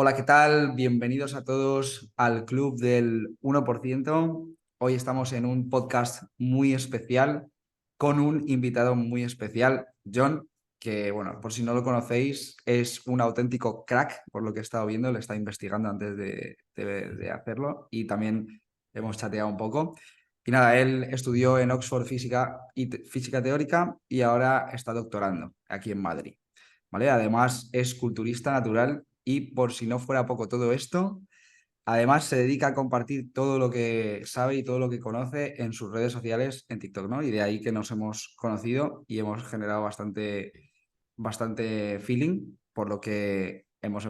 Hola, ¿qué tal? Bienvenidos a todos al Club del 1%. Hoy estamos en un podcast muy especial con un invitado muy especial, John, que, bueno, por si no lo conocéis, es un auténtico crack, por lo que he estado viendo, le está investigando antes de hacerlo y también hemos chateado un poco. Y nada, él estudió en Oxford física teórica y ahora está doctorando aquí en Madrid. ¿Vale? Además, es culturista natural y por si no fuera poco todo esto, además se dedica a compartir todo lo que sabe y todo lo que conoce en sus redes sociales en TikTok, ¿no? Y de ahí que nos hemos conocido y hemos generado bastante feeling, por lo que hemos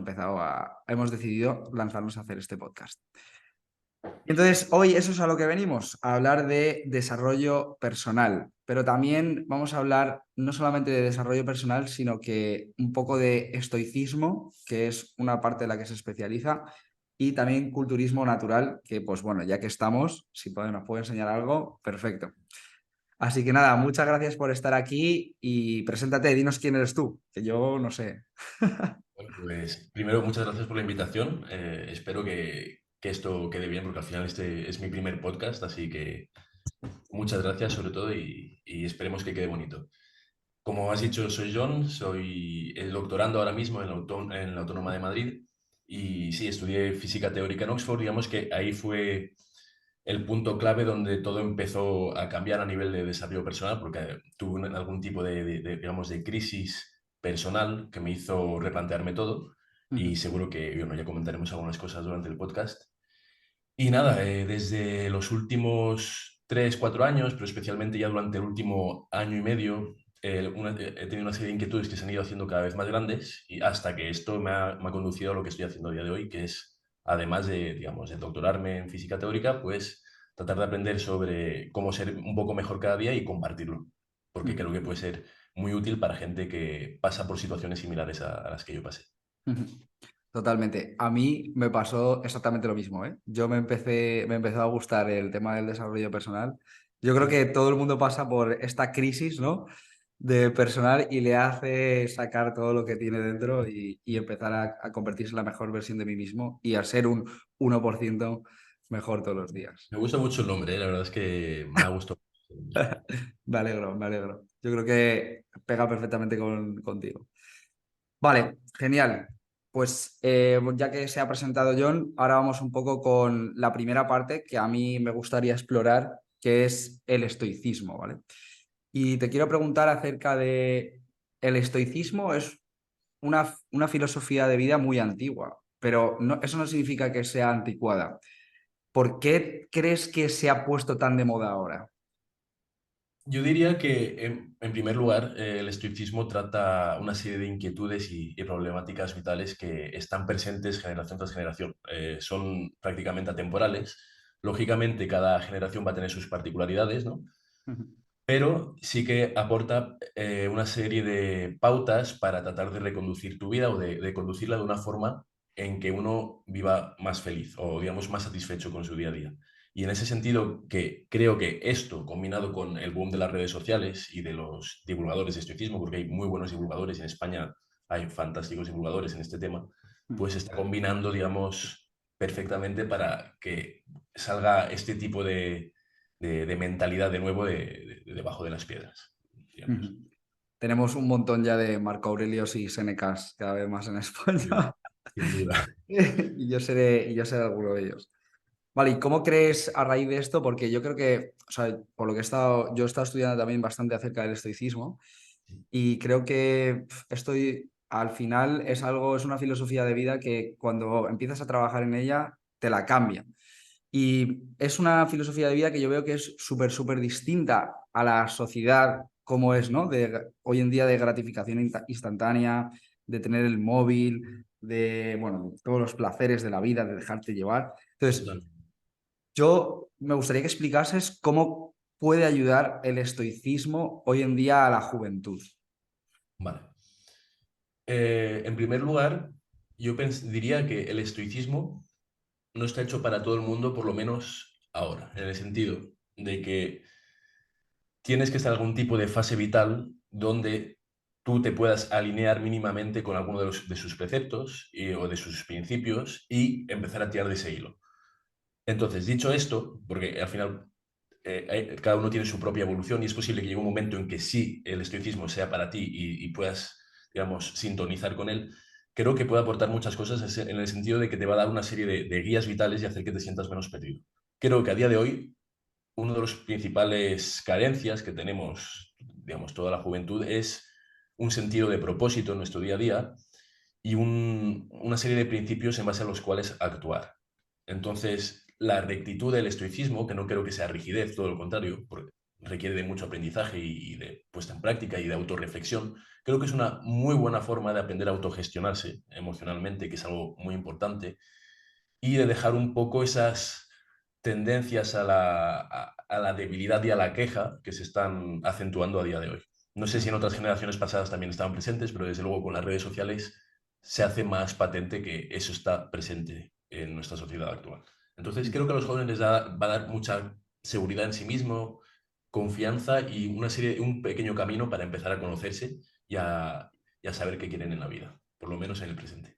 decidido lanzarnos a hacer este podcast. Y entonces, hoy eso es a lo que venimos, a hablar de desarrollo personal, pero también vamos a hablar no solamente de desarrollo personal, sino que un poco de estoicismo, que es una parte de la que se especializa, y también culturismo natural, que pues bueno, ya que estamos, si nos puede enseñar algo, perfecto. Así que nada, muchas gracias por estar aquí y preséntate, dinos quién eres tú, que yo no sé. Bueno, pues primero muchas gracias por la invitación. Espero que esto quede bien porque al final este es mi primer podcast, así que muchas gracias sobre todo y esperemos que quede bonito. Como has dicho, soy John, soy el doctorando ahora mismo en la Autónoma de Madrid y sí, estudié física teórica en Oxford. Digamos que ahí fue el punto clave donde todo empezó a cambiar a nivel de desarrollo personal porque tuve algún tipo digamos, de crisis personal que me hizo replantearme todo y seguro que, bueno, ya comentaremos algunas cosas durante el podcast. Y nada, desde los últimos 3, 4 años, pero especialmente ya durante el último año y medio, he tenido una serie de inquietudes que se han ido haciendo cada vez más grandes y hasta que esto me ha conducido a lo que estoy haciendo a día de hoy, que es, además de, digamos, de doctorarme en física teórica, pues tratar de aprender sobre cómo ser un poco mejor cada día y compartirlo, porque creo que puede ser muy útil para gente que pasa por situaciones similares a las que yo pasé. Totalmente. A mí me pasó exactamente lo mismo, ¿eh? Me empezó a gustar el tema del desarrollo personal. Yo creo que todo el mundo pasa por esta crisis, ¿no? De personal y le hace sacar todo lo que tiene dentro y empezar a convertirse en la mejor versión de mí mismo y a ser un 1% mejor todos los días. Me gusta mucho el nombre, la verdad es que me ha gustado. Me alegro, me alegro. Yo creo que pega perfectamente contigo. Vale, genial. Pues ya que se ha presentado John, ahora vamos un poco con la primera parte que a mí me gustaría explorar, que es el estoicismo, ¿vale? Y te quiero preguntar acerca de el estoicismo. Es una filosofía de vida muy antigua, pero eso no significa que sea anticuada. ¿Por qué crees que se ha puesto tan de moda ahora? Yo diría que, en primer lugar, el estoicismo trata una serie de inquietudes y problemáticas vitales que están presentes generación tras generación. Son prácticamente atemporales. Lógicamente, cada generación va a tener sus particularidades, ¿no? Pero sí que aporta una serie de pautas para tratar de reconducir tu vida o de conducirla de una forma en que uno viva más feliz o, digamos, más satisfecho con su día a día. Y en ese sentido, que creo que esto, combinado con el boom de las redes sociales y de los divulgadores de estoicismo, porque hay muy buenos divulgadores, en España hay fantásticos divulgadores en este tema, pues está combinando, digamos, perfectamente para que salga este tipo de mentalidad de nuevo debajo de las piedras, digamos. Tenemos un montón ya de Marco Aurelios y Sénecas cada vez más en Sí, España. sin duda. Y yo seré alguno de ellos. Vale, ¿y cómo crees a raíz de esto? Porque yo creo que, o sea, por lo que yo he estado estudiando también bastante acerca del estoicismo y creo que al final es una filosofía de vida que cuando empiezas a trabajar en ella, te la cambia. Y es una filosofía de vida que yo veo que es súper distinta a la sociedad como es, ¿no? Hoy en día de gratificación instantánea, de tener el móvil, de, bueno, todos los placeres de la vida, de dejarte llevar. Entonces, Totalmente. yo me gustaría que explicases cómo puede ayudar el estoicismo hoy en día a la juventud. Vale. En primer lugar, yo diría que el estoicismo no está hecho para todo el mundo, por lo menos ahora, en el sentido de que tienes que estar en algún tipo de fase vital donde tú te puedas alinear mínimamente con alguno de sus preceptos o de sus principios y empezar a tirar de ese hilo. Entonces, dicho esto, porque al final cada uno tiene su propia evolución y es posible que llegue un momento en que sí el estoicismo sea para ti y puedas, digamos, sintonizar con él, creo que puede aportar muchas cosas en el sentido de que te va a dar una serie de guías vitales y hacer que te sientas menos perdido. Creo que a día de hoy, uno de los principales carencias que tenemos, digamos, toda la juventud es un sentido de propósito en nuestro día a día y una serie de principios en base a los cuales actuar. Entonces, la rectitud del estoicismo, que no creo que sea rigidez, todo lo contrario, porque requiere de mucho aprendizaje y de puesta en práctica y de autorreflexión, creo que es una muy buena forma de aprender a autogestionarse emocionalmente, que es algo muy importante, y de dejar un poco esas tendencias a la debilidad y a la queja que se están acentuando a día de hoy. No sé si en otras generaciones pasadas también estaban presentes, pero desde luego con las redes sociales se hace más patente que eso está presente en nuestra sociedad actual. Entonces creo que a los jóvenes va a dar mucha seguridad en sí mismo, confianza y un pequeño camino para empezar a conocerse y a saber qué quieren en la vida, por lo menos en el presente.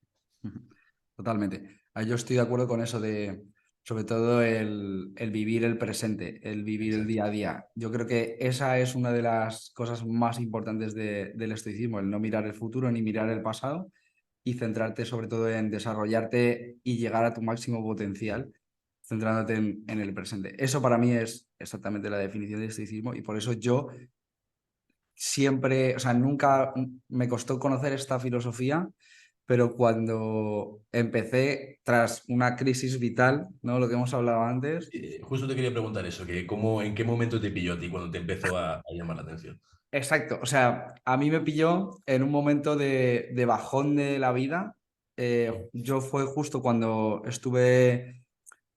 Totalmente. Yo estoy de acuerdo con eso de, sobre todo, el vivir el presente, el vivir el Exacto. día a día. Yo creo que esa es una de las cosas más importantes del estoicismo, el no mirar el futuro ni mirar el pasado y centrarte sobre todo en desarrollarte y llegar a tu máximo potencial, centrándote en el presente. Eso para mí es exactamente la definición del estoicismo y por eso yo siempre, o sea, nunca me costó conocer esta filosofía, pero cuando empecé, tras una crisis vital, ¿no? Lo que hemos hablado antes. Justo te quería preguntar eso, en qué momento te pilló a ti cuando te empezó a llamar la atención. Exacto, o sea, a mí me pilló en un momento de bajón de la vida. Yo fue justo cuando estuve,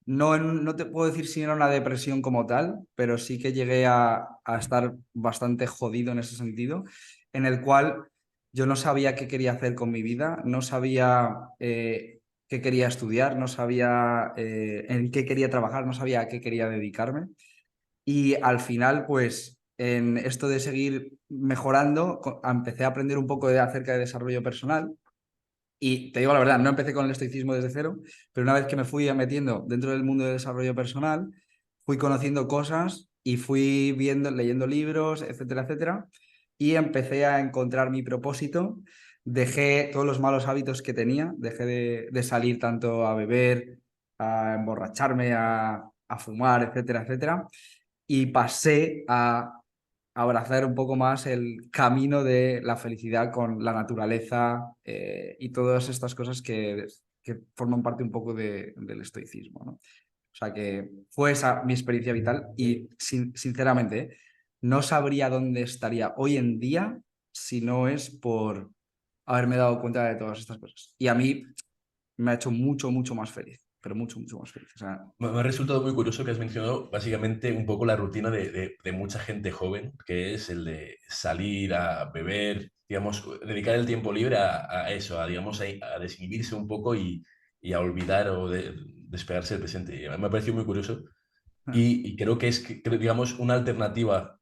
no te puedo decir si era una depresión como tal, pero sí que llegué a estar bastante jodido en ese sentido, en el cual yo no sabía qué quería hacer con mi vida, no sabía qué quería estudiar, no sabía en qué quería trabajar, no sabía a qué quería dedicarme. Y al final, pues en esto de seguir mejorando, empecé a aprender un poco acerca de desarrollo personal. Y te digo la verdad, no empecé con el estoicismo desde cero, pero una vez que me fui metiendo dentro del mundo del desarrollo personal, fui conociendo cosas y fui viendo, leyendo libros, etcétera, etcétera, y empecé a encontrar mi propósito. Dejé todos los malos hábitos que tenía, dejé de salir tanto a beber, a emborracharme, a fumar, etcétera, etcétera, y pasé a abrazar un poco más el camino de la felicidad con la naturaleza y todas estas cosas que forman parte un poco del estoicismo, ¿no? O sea que fue esa mi experiencia vital y sinceramente no sabría dónde estaría hoy en día si no es por haberme dado cuenta de todas estas cosas. Y a mí me ha hecho mucho, mucho más feliz, pero mucho, mucho más feliz. O sea, Me ha resultado muy curioso que has mencionado básicamente un poco la rutina de mucha gente joven, que es el de salir a beber, digamos, dedicar el tiempo libre a eso, digamos, a desinhibirse un poco y a olvidar o despegarse del presente. Y me ha parecido muy curioso y creo que digamos, una alternativa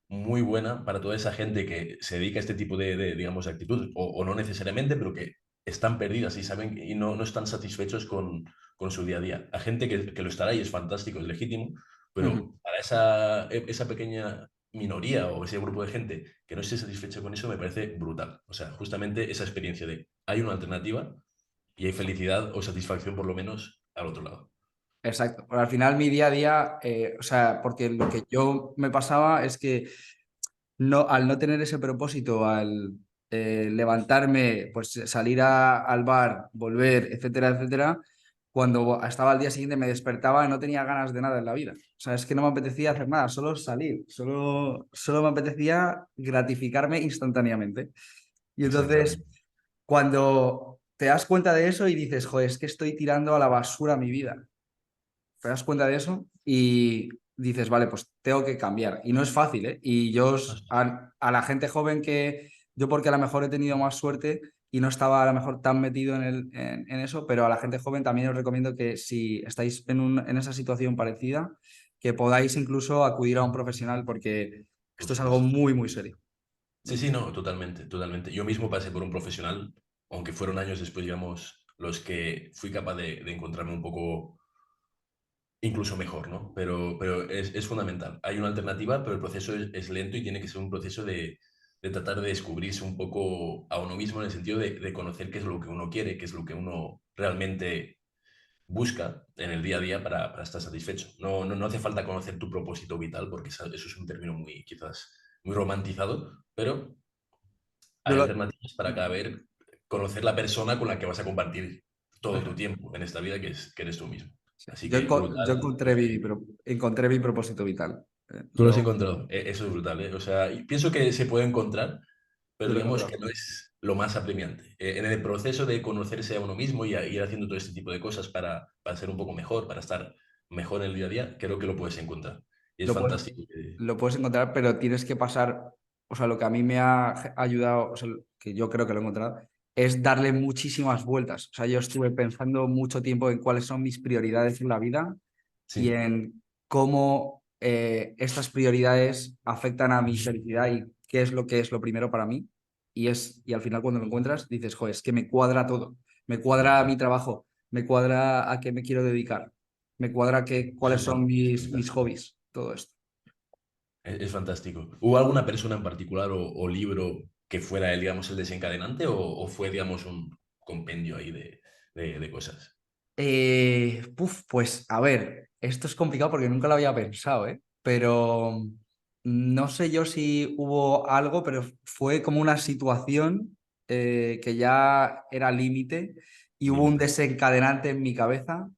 muy buena para toda esa gente que se dedica a este tipo digamos, actitudes, o no necesariamente, pero que están perdidas y saben y no están satisfechos con su día a día. A gente que lo estará y es fantástico, es legítimo, pero para esa pequeña minoría o ese grupo de gente que no esté satisfecho con eso me parece brutal. O sea, justamente esa experiencia de hay una alternativa y hay felicidad o satisfacción por lo menos al otro lado. exacto. Pero al final mi día a día, o sea, porque lo que yo me pasaba es que no, al no tener ese propósito, al levantarme, pues salir al bar, volver, etcétera, etcétera, cuando estaba al día siguiente me despertaba y no tenía ganas de nada en la vida. O sea, es que no me apetecía hacer nada, solo salir, solo me apetecía gratificarme instantáneamente. Y entonces, Exactamente. cuando te das cuenta de eso y dices, joder, es que estoy tirando a la basura mi vida, te das cuenta de eso y dices, vale, pues tengo que cambiar. Y no es fácil, ¿eh? Y yo a la gente joven yo porque a lo mejor he tenido más suerte y no estaba a lo mejor tan metido en eso, pero a la gente joven también os recomiendo que si estáis en esa situación parecida, que podáis incluso acudir a un profesional porque Por esto es algo supuesto. muy, muy serio. Sí, sí, no, totalmente, totalmente. Yo mismo pasé por un profesional, aunque fueron años después, digamos, los que fui capaz de encontrarme un poco incluso mejor, ¿no? Pero es fundamental. Hay una alternativa, pero el proceso es lento y tiene que ser un proceso de tratar de descubrirse un poco a uno mismo en el sentido de conocer qué es lo que uno quiere, qué es lo que uno realmente busca en el día a día para estar satisfecho. No hace falta conocer tu propósito vital, porque eso es un término muy, quizás, muy romantizado, pero Yo hay lo- alternativas para cada vez conocer la persona con la que vas a compartir todo tu tiempo en esta vida, que eres tú mismo. Sí. Así que Yo brutal. encontré encontré mi propósito vital. Tú lo has encontrado. Eso es brutal, ¿eh? O sea, y pienso que se puede encontrar, pero Yo lo he digamos que encontrado. no es lo más apremiante. En el proceso de conocerse a uno mismo y ir haciendo todo este tipo de cosas para ser un poco mejor, para estar mejor en el día a día, creo que lo puedes encontrar. Y es Lo puedes, fantástico. lo puedes encontrar, pero tienes que pasar, o sea, lo que a mí me ha ayudado, o sea, que yo creo que lo he encontrado, es darle muchísimas vueltas. O sea, yo estuve pensando mucho tiempo en cuáles son mis prioridades en la vida y Sí, en cómo estas prioridades afectan a mi felicidad y qué es lo que es lo primero para mí. Y al final cuando lo encuentras dices, joder, es que me cuadra todo. Me cuadra mi trabajo, me cuadra a qué me quiero dedicar, me cuadra eso cuáles son es mis fantástico. hobbies, todo esto. Es fantástico. ¿Hubo alguna persona en particular o libro que fuera, digamos, el desencadenante o fue, digamos, un compendio ahí de cosas? Pues a ver, esto es complicado porque nunca lo había pensado, ¿eh? Pero no sé yo si hubo algo, pero fue como una situación que ya era límite y hubo un Límite. desencadenante en mi cabeza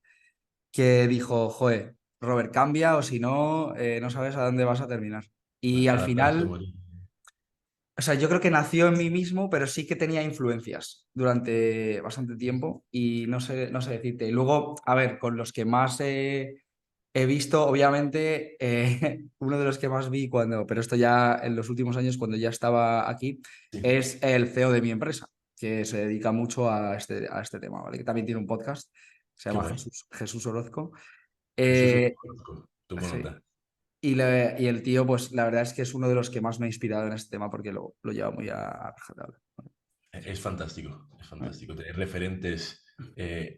que dijo, joder, Robert, cambia o si no, no sabes a dónde vas a terminar. Y al Adaptarse o final, morir. o sea, yo creo que nació en mí mismo, pero sí que tenía influencias durante bastante tiempo y no sé decirte. Y luego, a ver, con los que más he visto, obviamente, uno de los que más vi cuando, pero esto ya en los últimos años, cuando ya estaba aquí, Sí. es el CEO de mi empresa, que se dedica mucho a este tema, ¿vale? Que también tiene un podcast, se Qué llama guay. Jesús Orozco. Jesús, lo Eh, conozco. Tomo sí. nota. Y el tío, pues la verdad es que es uno de los que más me ha inspirado en este tema porque lo lleva muy a rajatabla. Es fantástico, es Vale. fantástico. Tener referentes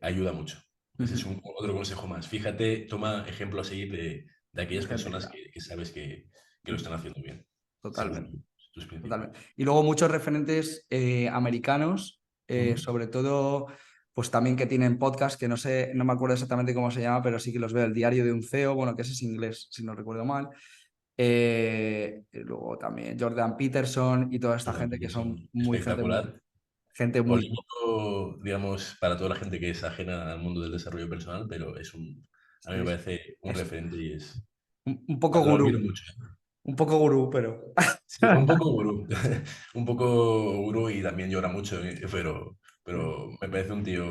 ayuda mucho. Ese es Ujú. otro consejo más. Fíjate, toma ejemplo a seguir de De aquellas gente, personas claro. que sabes que lo están haciendo bien, según Totalmente, tus principios. totalmente. Y luego muchos referentes americanos, Ujú. sobre todo, pues también que tienen podcast, que no sé, no me acuerdo exactamente cómo se llama, pero sí que los veo. El diario de un CEO, bueno, que ese es inglés, si no recuerdo mal. Y luego también Jordan Peterson y toda esta Jordan gente que son Peterson, espectacular. gente muy Polémico, digamos, para toda la gente que es ajena al mundo del desarrollo personal, pero a mí me es, parece un es referente y es... un poco Lo admiro gurú, mucho. un poco gurú, pero Sí, un poco gurú, un poco gurú y también llora mucho, pero me parece un tío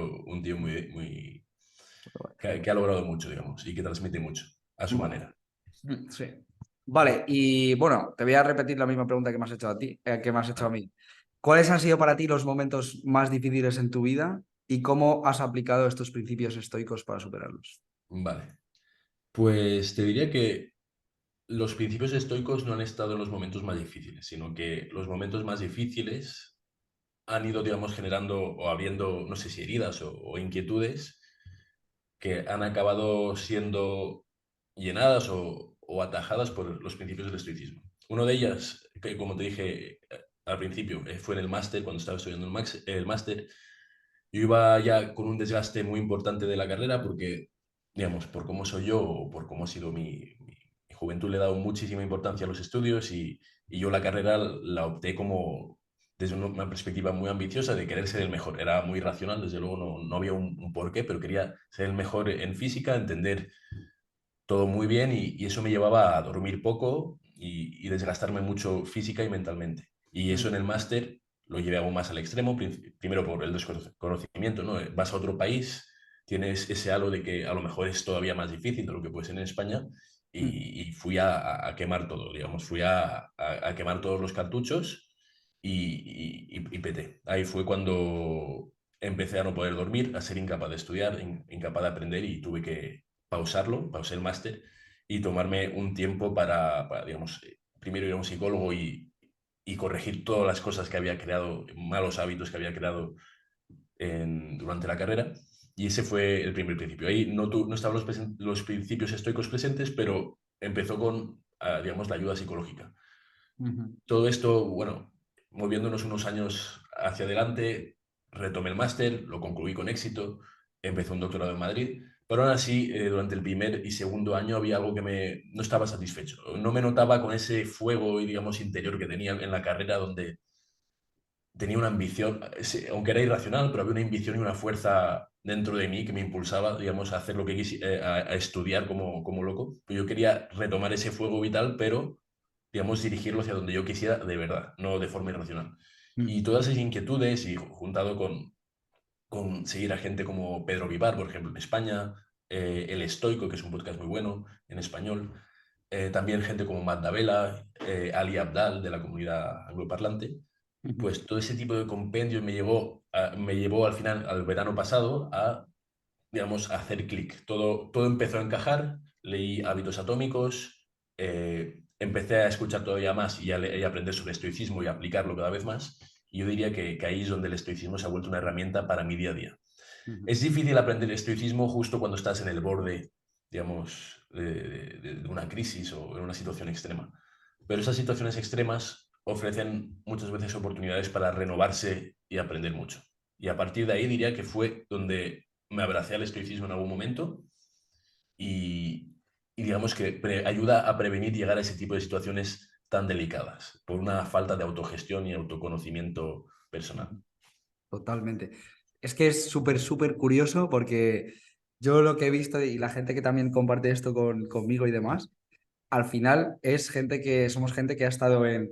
muy, muy, que ha logrado mucho, digamos, y que transmite mucho a su bueno, manera. sí. Vale, y bueno, te voy a repetir la misma pregunta que me has hecho a ti, que me has hecho a Vale. mí. ¿Cuáles han sido para ti los momentos más difíciles en tu vida y cómo has aplicado estos principios estoicos para superarlos? Vale. Pues te diría que los principios estoicos no han estado en los momentos más difíciles, sino que los momentos más difíciles han ido, digamos, generando o habiendo, no sé si heridas o inquietudes que han acabado siendo llenadas o atajadas por los principios del estoicismo. Una de ellas, que como te dije al principio, fue en el máster, cuando estaba estudiando el máster. Yo iba ya con un desgaste muy importante de la carrera porque, digamos, por cómo soy yo o por cómo ha sido mi juventud, le he dado muchísima importancia a los estudios y yo la carrera la opté como desde una perspectiva muy ambiciosa de querer ser el mejor. Era muy racional, desde luego no había un porqué, pero quería ser el mejor en física, entender todo muy bien y eso me llevaba a dormir poco y desgastarme mucho física y mentalmente. Y eso en Mm, el máster lo llevé aún más al extremo, primero por el desconocimiento, ¿no? Vas a otro país, tienes ese halo de que a lo mejor es todavía más difícil de lo que puede ser en España mm, y fui a quemar todo, digamos, fui a quemar todos los cartuchos y peté. Ahí fue cuando empecé a no poder dormir, a ser incapaz de estudiar, incapaz de aprender y tuve que pausé el máster y tomarme un tiempo digamos, primero ir a un psicólogo y corregir todas las cosas que había creado, malos hábitos que había creado durante la carrera. Y ese fue el primer principio. Ahí no estaban los principios estoicos presentes, pero empezó con, digamos, la ayuda psicológica. Ujú, Todo esto, bueno, moviéndonos unos años hacia adelante, retomé el máster, lo concluí con éxito, empecé un doctorado en Madrid, pero aún así, durante el primer y segundo año había algo que no estaba satisfecho. No me notaba con ese fuego, y digamos, interior que tenía en la carrera, donde tenía una ambición, aunque era irracional, pero había una ambición y una fuerza dentro de mí que me impulsaba, digamos, a hacer lo que a estudiar como loco. Yo quería retomar ese fuego vital, pero, digamos, dirigirlo hacia donde yo quisiera de verdad, no de forma irracional. ujú, Y todas esas inquietudes, y juntado con seguir a gente como Pedro Vivar, por ejemplo, en España, El Estoico, que es un podcast muy bueno en español, también gente como Matt Davella, Ali Abdal, de la comunidad angloparlante, ujú. pues todo ese tipo de compendios me llevó al final, al verano pasado, a, digamos, a hacer clic. Todo empezó a encajar, leí Hábitos Atómicos, empecé a escuchar todavía más y a aprender sobre estoicismo y a aplicarlo cada vez más. Y yo diría que ahí es donde el estoicismo se ha vuelto una herramienta para mi día a día. Ujú. Es difícil aprender estoicismo justo cuando estás en el borde, digamos, de una crisis o en una situación extrema. Pero esas situaciones extremas ofrecen muchas veces oportunidades para renovarse y aprender mucho. Y a partir de ahí diría que fue donde me abracé al estoicismo en algún momento y, y digamos que ayuda a prevenir llegar a ese tipo de situaciones tan delicadas por una falta de autogestión y autoconocimiento personal. Totalmente. Es que es súper, súper curioso porque yo lo que he visto y la gente que también comparte esto conmigo y demás, al final es gente que somos gente que ha estado en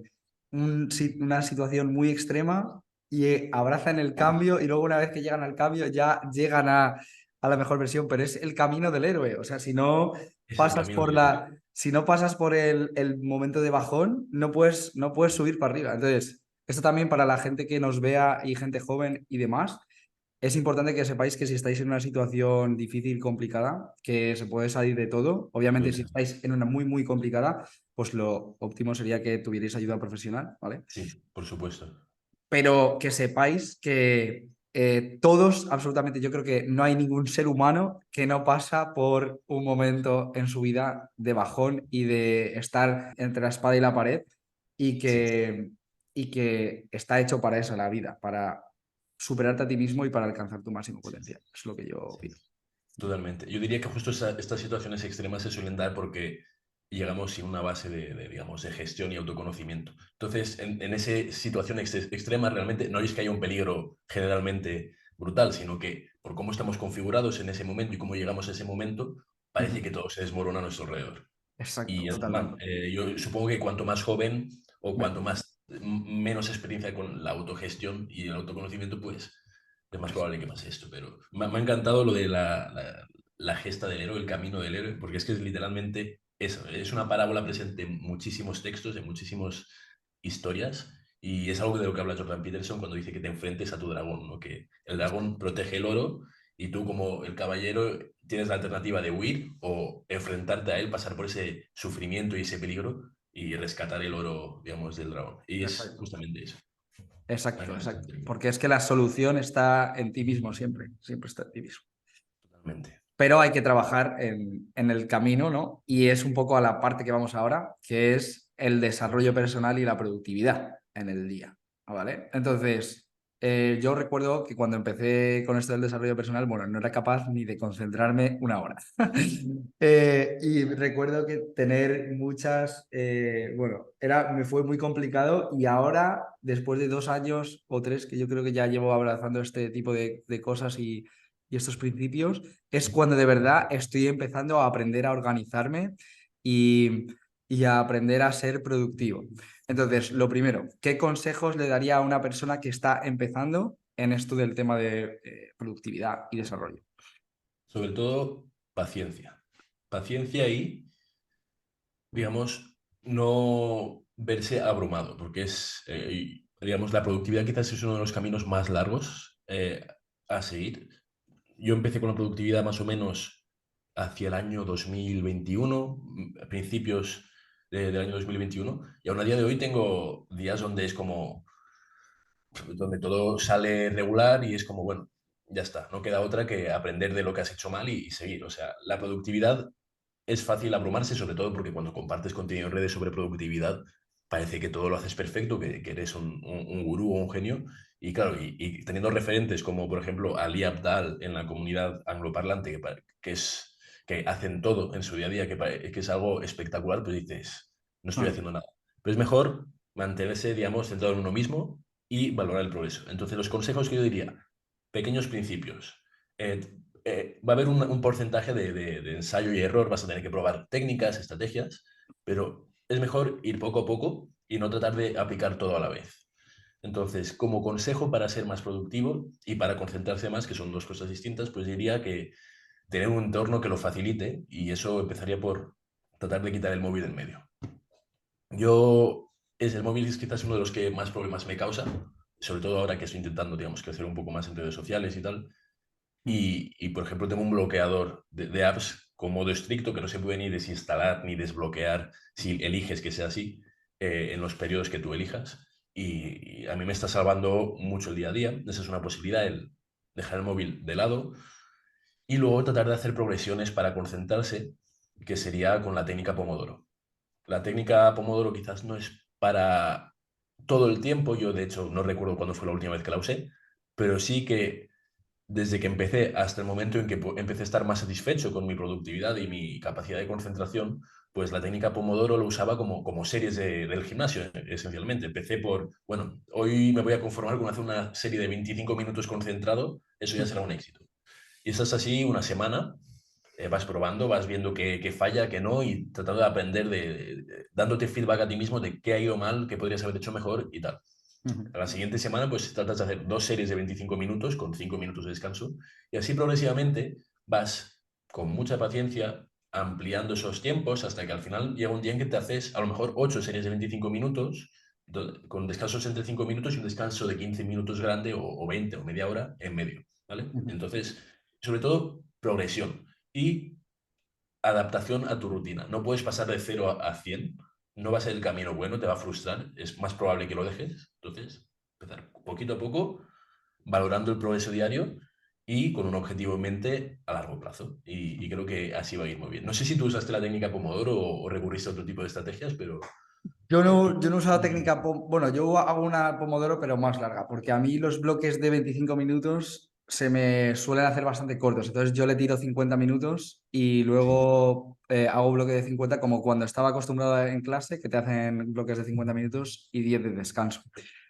una situación muy extrema y abrazan el cambio y luego una vez que llegan al cambio ya llegan a la mejor versión, pero es el camino del héroe. O sea, Es el camino del héroe. si no pasas por el momento de bajón, no puedes subir para arriba. Entonces, esto también para la gente que nos vea y gente joven y demás. Es importante que sepáis que si estáis en una situación difícil, complicada, que se puede salir de todo. Obviamente, Puede si ser. estáis en una muy, muy complicada, pues lo óptimo sería que tuvierais ayuda profesional, ¿vale? Sí, por supuesto. Pero que sepáis que todos, absolutamente, yo creo que no hay ningún ser humano que no pasa por un momento en su vida de bajón y de estar entre la espada y la pared y Sí. y que está hecho para eso la vida, para superarte a ti mismo y para alcanzar tu máximo Sí, potencial. Es lo que yo sí, opino. totalmente. Yo diría que justo estas situaciones extremas se suelen dar porque llegamos sin una base digamos, de gestión y autoconocimiento. Entonces, en esa situación extrema realmente no es que haya un peligro generalmente brutal, sino que por cómo estamos configurados en ese momento y cómo llegamos a ese momento, parece Ujú. que todo se desmorona a nuestro alrededor. Exacto, Y es normal. totalmente. Yo supongo que cuanto más joven o cuanto Mejor. más menos experiencia con la autogestión y el autoconocimiento, pues es más probable que pase esto. Pero me ha encantado lo de la gesta del héroe, el camino del héroe, porque es que es literalmente eso. Es una parábola presente en muchísimos textos, en muchísimas historias. Y es algo de lo que habla Jordan Peterson cuando dice que te enfrentes a tu dragón, ¿no? Que el dragón protege el oro y tú como el caballero tienes la alternativa de huir o enfrentarte a él, pasar por ese sufrimiento y ese peligro y rescatar el oro, digamos, del dragón. Y es Exacto. justamente eso. Me ha Exacto, encantado exacto. el término. Porque es que la solución está en ti mismo siempre, siempre está en ti mismo. Totalmente. Pero hay que trabajar en el camino, ¿no? Y es un poco a la parte que vamos ahora, que es el desarrollo personal y la productividad en el día, ¿vale? Entonces, yo recuerdo que cuando empecé con esto del desarrollo personal, bueno, no era capaz ni de concentrarme una hora. Y recuerdo que tener bueno, me fue muy complicado y ahora, después de 2 años o 3, que yo creo que ya llevo abrazando este tipo de cosas y estos principios, es cuando de verdad estoy empezando a aprender a organizarme y, y a aprender a ser productivo. Entonces, lo primero, ¿qué consejos le daría a una persona que está empezando en esto del tema de productividad y desarrollo? Sobre todo, paciencia. Paciencia y, digamos, no verse abrumado, porque digamos, la productividad quizás es uno de los caminos más largos a seguir. Yo empecé con la productividad más o menos hacia el año 2021, a principios del año 2021 y aún a día de hoy tengo días donde es como, donde todo sale regular y es como, bueno, ya está, no queda otra que aprender de lo que has hecho mal y seguir. O sea, la productividad es fácil abrumarse, sobre todo porque cuando compartes contenido en redes sobre productividad, parece que todo lo haces perfecto, que eres un gurú o un genio. Y claro, y teniendo referentes como, por ejemplo, Ali Abdal en la comunidad angloparlante, que hacen todo en su día a día, que es algo espectacular, pues dices, no estoy Mm. haciendo nada. Pero es mejor mantenerse, digamos, centrado en uno mismo y valorar el progreso. Entonces, los consejos que yo diría, pequeños principios. Eh, Va a haber un porcentaje de ensayo y error, vas a tener que probar técnicas, estrategias, pero es mejor ir poco a poco y no tratar de aplicar todo a la vez. Entonces, como consejo para ser más productivo y para concentrarse más, que son dos cosas distintas, pues diría que tener un entorno que lo facilite y eso empezaría por tratar de quitar el móvil del medio. El móvil es quizás uno de los que más problemas me causa, sobre todo ahora que estoy intentando, digamos, crecer un poco más en redes sociales y tal. Mm. Por ejemplo, tengo un bloqueador de apps con modo estricto que no se puede ni desinstalar ni desbloquear si eliges que sea así en los periodos que tú elijas. Y a mí me está salvando mucho el día a día. Esa es una posibilidad, el dejar el móvil de lado y luego tratar de hacer progresiones para concentrarse, que sería con la técnica Pomodoro. La técnica Pomodoro quizás no es para todo el tiempo. Yo, de hecho, no recuerdo cuándo fue la última vez que la usé, pero sí que desde que empecé hasta el momento en que empecé a estar más satisfecho con mi productividad y mi capacidad de concentración, pues la técnica Pomodoro lo usaba como series del gimnasio, esencialmente. Empecé por, bueno, hoy me voy a conformar con hacer una serie de 25 minutos concentrado, eso ya será un éxito. Y estás así una semana, vas probando, vas viendo qué falla, qué no, y tratando de aprender, dándote feedback a ti mismo de qué ha ido mal, qué podrías haber hecho mejor y tal. Ujú. A la siguiente semana, pues tratas de hacer dos series de 25 minutos con 5 minutos de descanso y así progresivamente vas con mucha paciencia ampliando esos tiempos hasta que al final llega un día en que te haces a lo mejor 8 series de 25 minutos con descansos entre 5 minutos y un descanso de 15 minutos grande o 20 o media hora en medio, ¿vale? Ujú. Entonces, sobre todo, progresión y adaptación a tu rutina. No puedes pasar de 0 a 100, no va a ser el camino bueno, te va a frustrar, es más probable que lo dejes. Entonces, empezar poquito a poco, valorando el progreso diario y con un objetivo en mente a largo plazo. Y creo que así va a ir muy bien. No sé si tú usaste la técnica Pomodoro o recurriste a otro tipo de estrategias, pero Yo no he usado técnica, bueno, yo hago una Pomodoro pero más larga, porque a mí los bloques de 25 minutos se me suelen hacer bastante cortos, entonces yo le tiro 50 minutos y sí. luego hago bloque de 50 como cuando estaba acostumbrado en clase, que te hacen bloques de 50 minutos y 10 de descanso.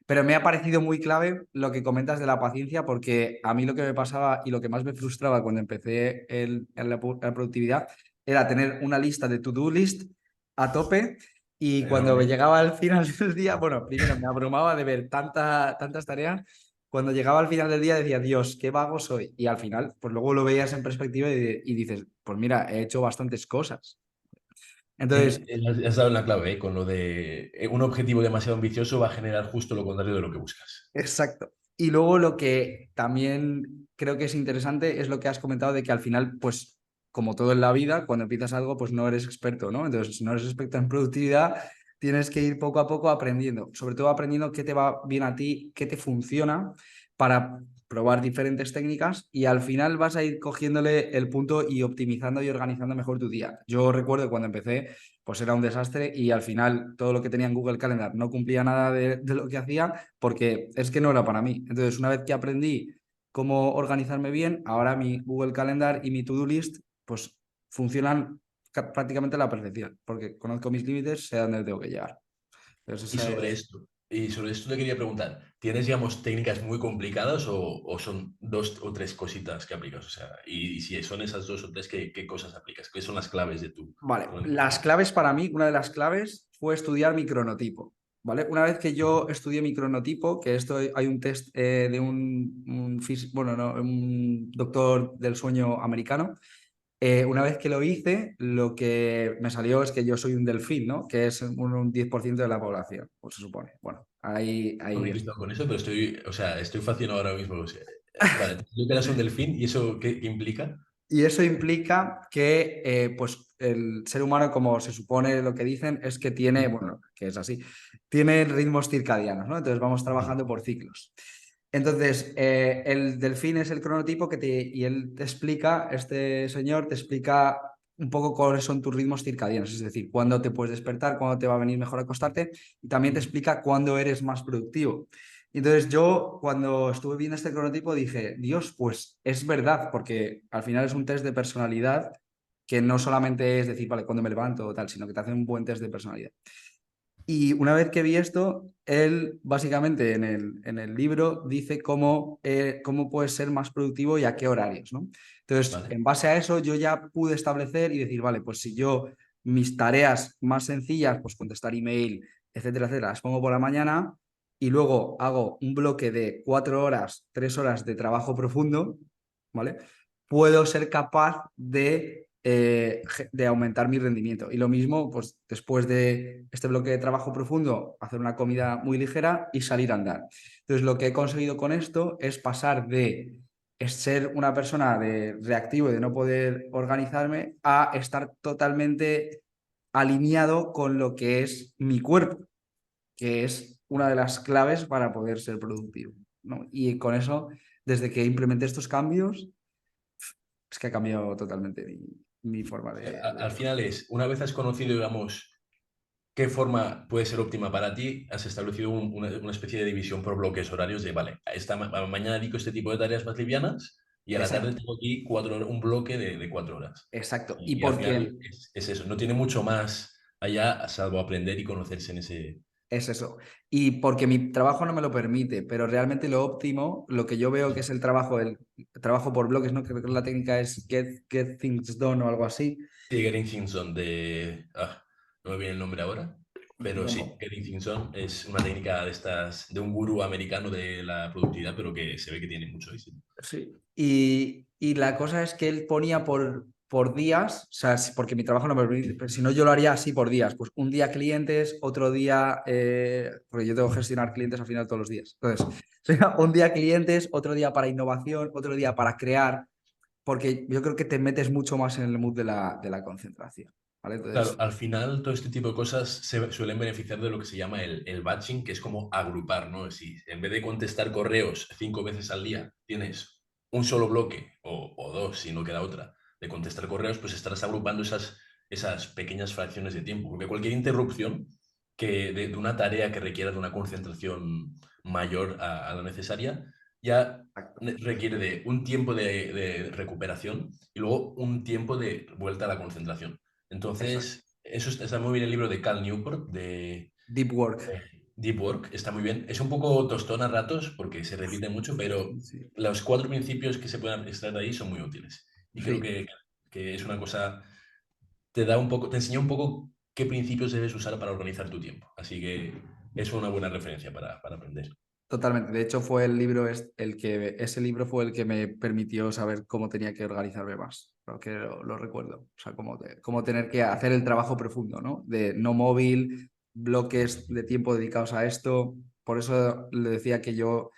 Pero me ha parecido muy clave lo que comentas de la paciencia, porque a mí lo que me pasaba y lo que más me frustraba cuando empecé la productividad era tener una lista de to-do list a tope y cuando me Enorme. llegaba al final del día, bueno, primero me abrumaba de ver tantas tareas. Cuando llegaba al final del día decía, Dios, qué vago soy. Y al final, pues luego lo veías en perspectiva y dices, pues mira, he hecho bastantes cosas. Entonces, Has dado en la clave, ¿eh? Con lo de un objetivo demasiado ambicioso va a generar justo lo contrario de lo que buscas. exacto. Y luego lo que también creo que es interesante es lo que has comentado de que al final, pues como todo en la vida, cuando empiezas algo, pues no eres experto, ¿no? Entonces, si no eres experto en productividad, tienes que ir poco a poco aprendiendo, sobre todo aprendiendo qué te va bien a ti, qué te funciona para probar diferentes técnicas y al final vas a ir cogiéndole el punto y optimizando y organizando mejor tu día. Yo recuerdo cuando empecé, pues era un desastre y al final todo lo que tenía en Google Calendar no cumplía nada de lo que hacía porque es que no era para mí. Entonces, una vez que aprendí cómo organizarme bien, ahora mi Google Calendar y mi To-Do List pues funcionan prácticamente a la perfección, porque conozco mis límites, sé a dónde tengo que llegar. Entonces, Y sobre esto, te quería preguntar, ¿tienes, digamos, técnicas muy complicadas o son dos o tres cositas que aplicas? O sea, y si son esas dos o tres, ¿qué cosas aplicas? ¿Qué son las claves de tu vale, las organización? claves para mí, una de las claves fue estudiar mi cronotipo. ¿Vale? Una vez que yo estudié mi cronotipo, que esto hay un test de bueno, no, un doctor del sueño americano. Una vez que lo hice, lo que me salió es que yo soy un delfín, ¿no? Que es un 10% de la población, pues se supone. Bueno, No me he ahí visto con eso, pero estoy fascinado ahora mismo. O sea, vale, tú que eras un delfín y eso qué implica. y eso implica que, pues, el ser humano, como se supone lo que dicen, es que tiene, bueno, que es así, tiene ritmos circadianos, ¿no? Entonces vamos trabajando por ciclos. Entonces, el delfín es el cronotipo y él te explica, este señor te explica un poco cuáles son tus ritmos circadianos, es decir, cuándo te puedes despertar, cuándo te va a venir mejor acostarte, y también te explica cuándo eres más productivo. Entonces yo cuando estuve viendo este cronotipo dije, Dios, pues es verdad, porque al final es un test de personalidad que no solamente es decir, vale, cuándo me levanto o tal, sino que te hace un buen test de personalidad. Y una vez que vi esto, él básicamente en el libro dice cómo puedes ser más productivo y a qué horarios, ¿no? Entonces, ¿Vale? en base a eso, yo ya pude establecer y decir, vale, pues si yo mis tareas más sencillas, pues contestar email, etcétera, etcétera, las pongo por la mañana y luego hago un bloque de 4 horas, 3 horas de trabajo profundo, ¿vale? Puedo ser capaz de aumentar mi rendimiento. Y lo mismo, pues después de este bloque de trabajo profundo, hacer una comida muy ligera y salir a andar. Entonces, lo que he conseguido con esto es pasar de ser una persona de reactivo y de no poder organizarme a estar totalmente alineado con lo que es mi cuerpo, que es una de las claves para poder ser productivo, ¿no? Y con eso, desde que implementé estos cambios, es que ha cambiado totalmente mi forma de Al final trabajar. es, una vez has conocido, digamos, qué forma puede ser óptima para ti, has establecido una especie de división por bloques horarios de, vale, mañana dedico este tipo de tareas más livianas y a la tarde Exacto, tengo aquí 4 horas, un bloque de 4 horas. exacto. Y Y al final porque es eso, no tiene mucho más allá salvo aprender y conocerse en ese... es eso. Y porque mi trabajo no me lo permite, pero realmente lo óptimo, lo que yo veo que es el trabajo por bloques, ¿no? Creo que la técnica es get things done o algo así. Sí, Getting Things Done de... no me viene el nombre ahora, pero sí, No, Getting Things Done es una técnica de estas, de un gurú americano de la productividad, pero que se ve que tiene mucho éxito. sí. Y la cosa es que él ponía por días, o sea, porque mi trabajo no me permite, pero si no yo lo haría así por días, pues un día clientes, otro día, porque yo tengo que gestionar clientes al final todos los días. Entonces, sería un día clientes, otro día para innovación, otro día para crear, porque yo creo que te metes mucho más en el mood de la concentración, ¿vale? Claro, Entonces, al final todo este tipo de cosas se suelen beneficiar de lo que se llama el batching, que es como agrupar, ¿no? Si en vez de contestar correos 5 veces al día, tienes un solo bloque o dos, si no queda otra, de contestar correos, pues estarás agrupando esas pequeñas fracciones de tiempo. Porque cualquier interrupción de una tarea que requiera de una concentración mayor a la necesaria, ya requiere de un tiempo de recuperación y luego un tiempo de vuelta a la concentración. exacto. Entonces, está muy bien el libro de Cal Newport, Deep work. de Deep Work, está muy bien. Es un poco tostón a ratos porque se repite mucho, pero Sí, los 4 principios que se pueden extraer de ahí son muy útiles. Y creo sí. que es una cosa, te da un poco, te enseña un poco qué principios debes usar para organizar tu tiempo. Así que es una buena referencia para aprender. Totalmente. De hecho, ese libro fue el que me permitió saber cómo tenía que organizarme más. Porque lo recuerdo. O sea, cómo tener que hacer el trabajo profundo, ¿no? De no móvil, bloques de tiempo dedicados a esto. Por eso le decía que yo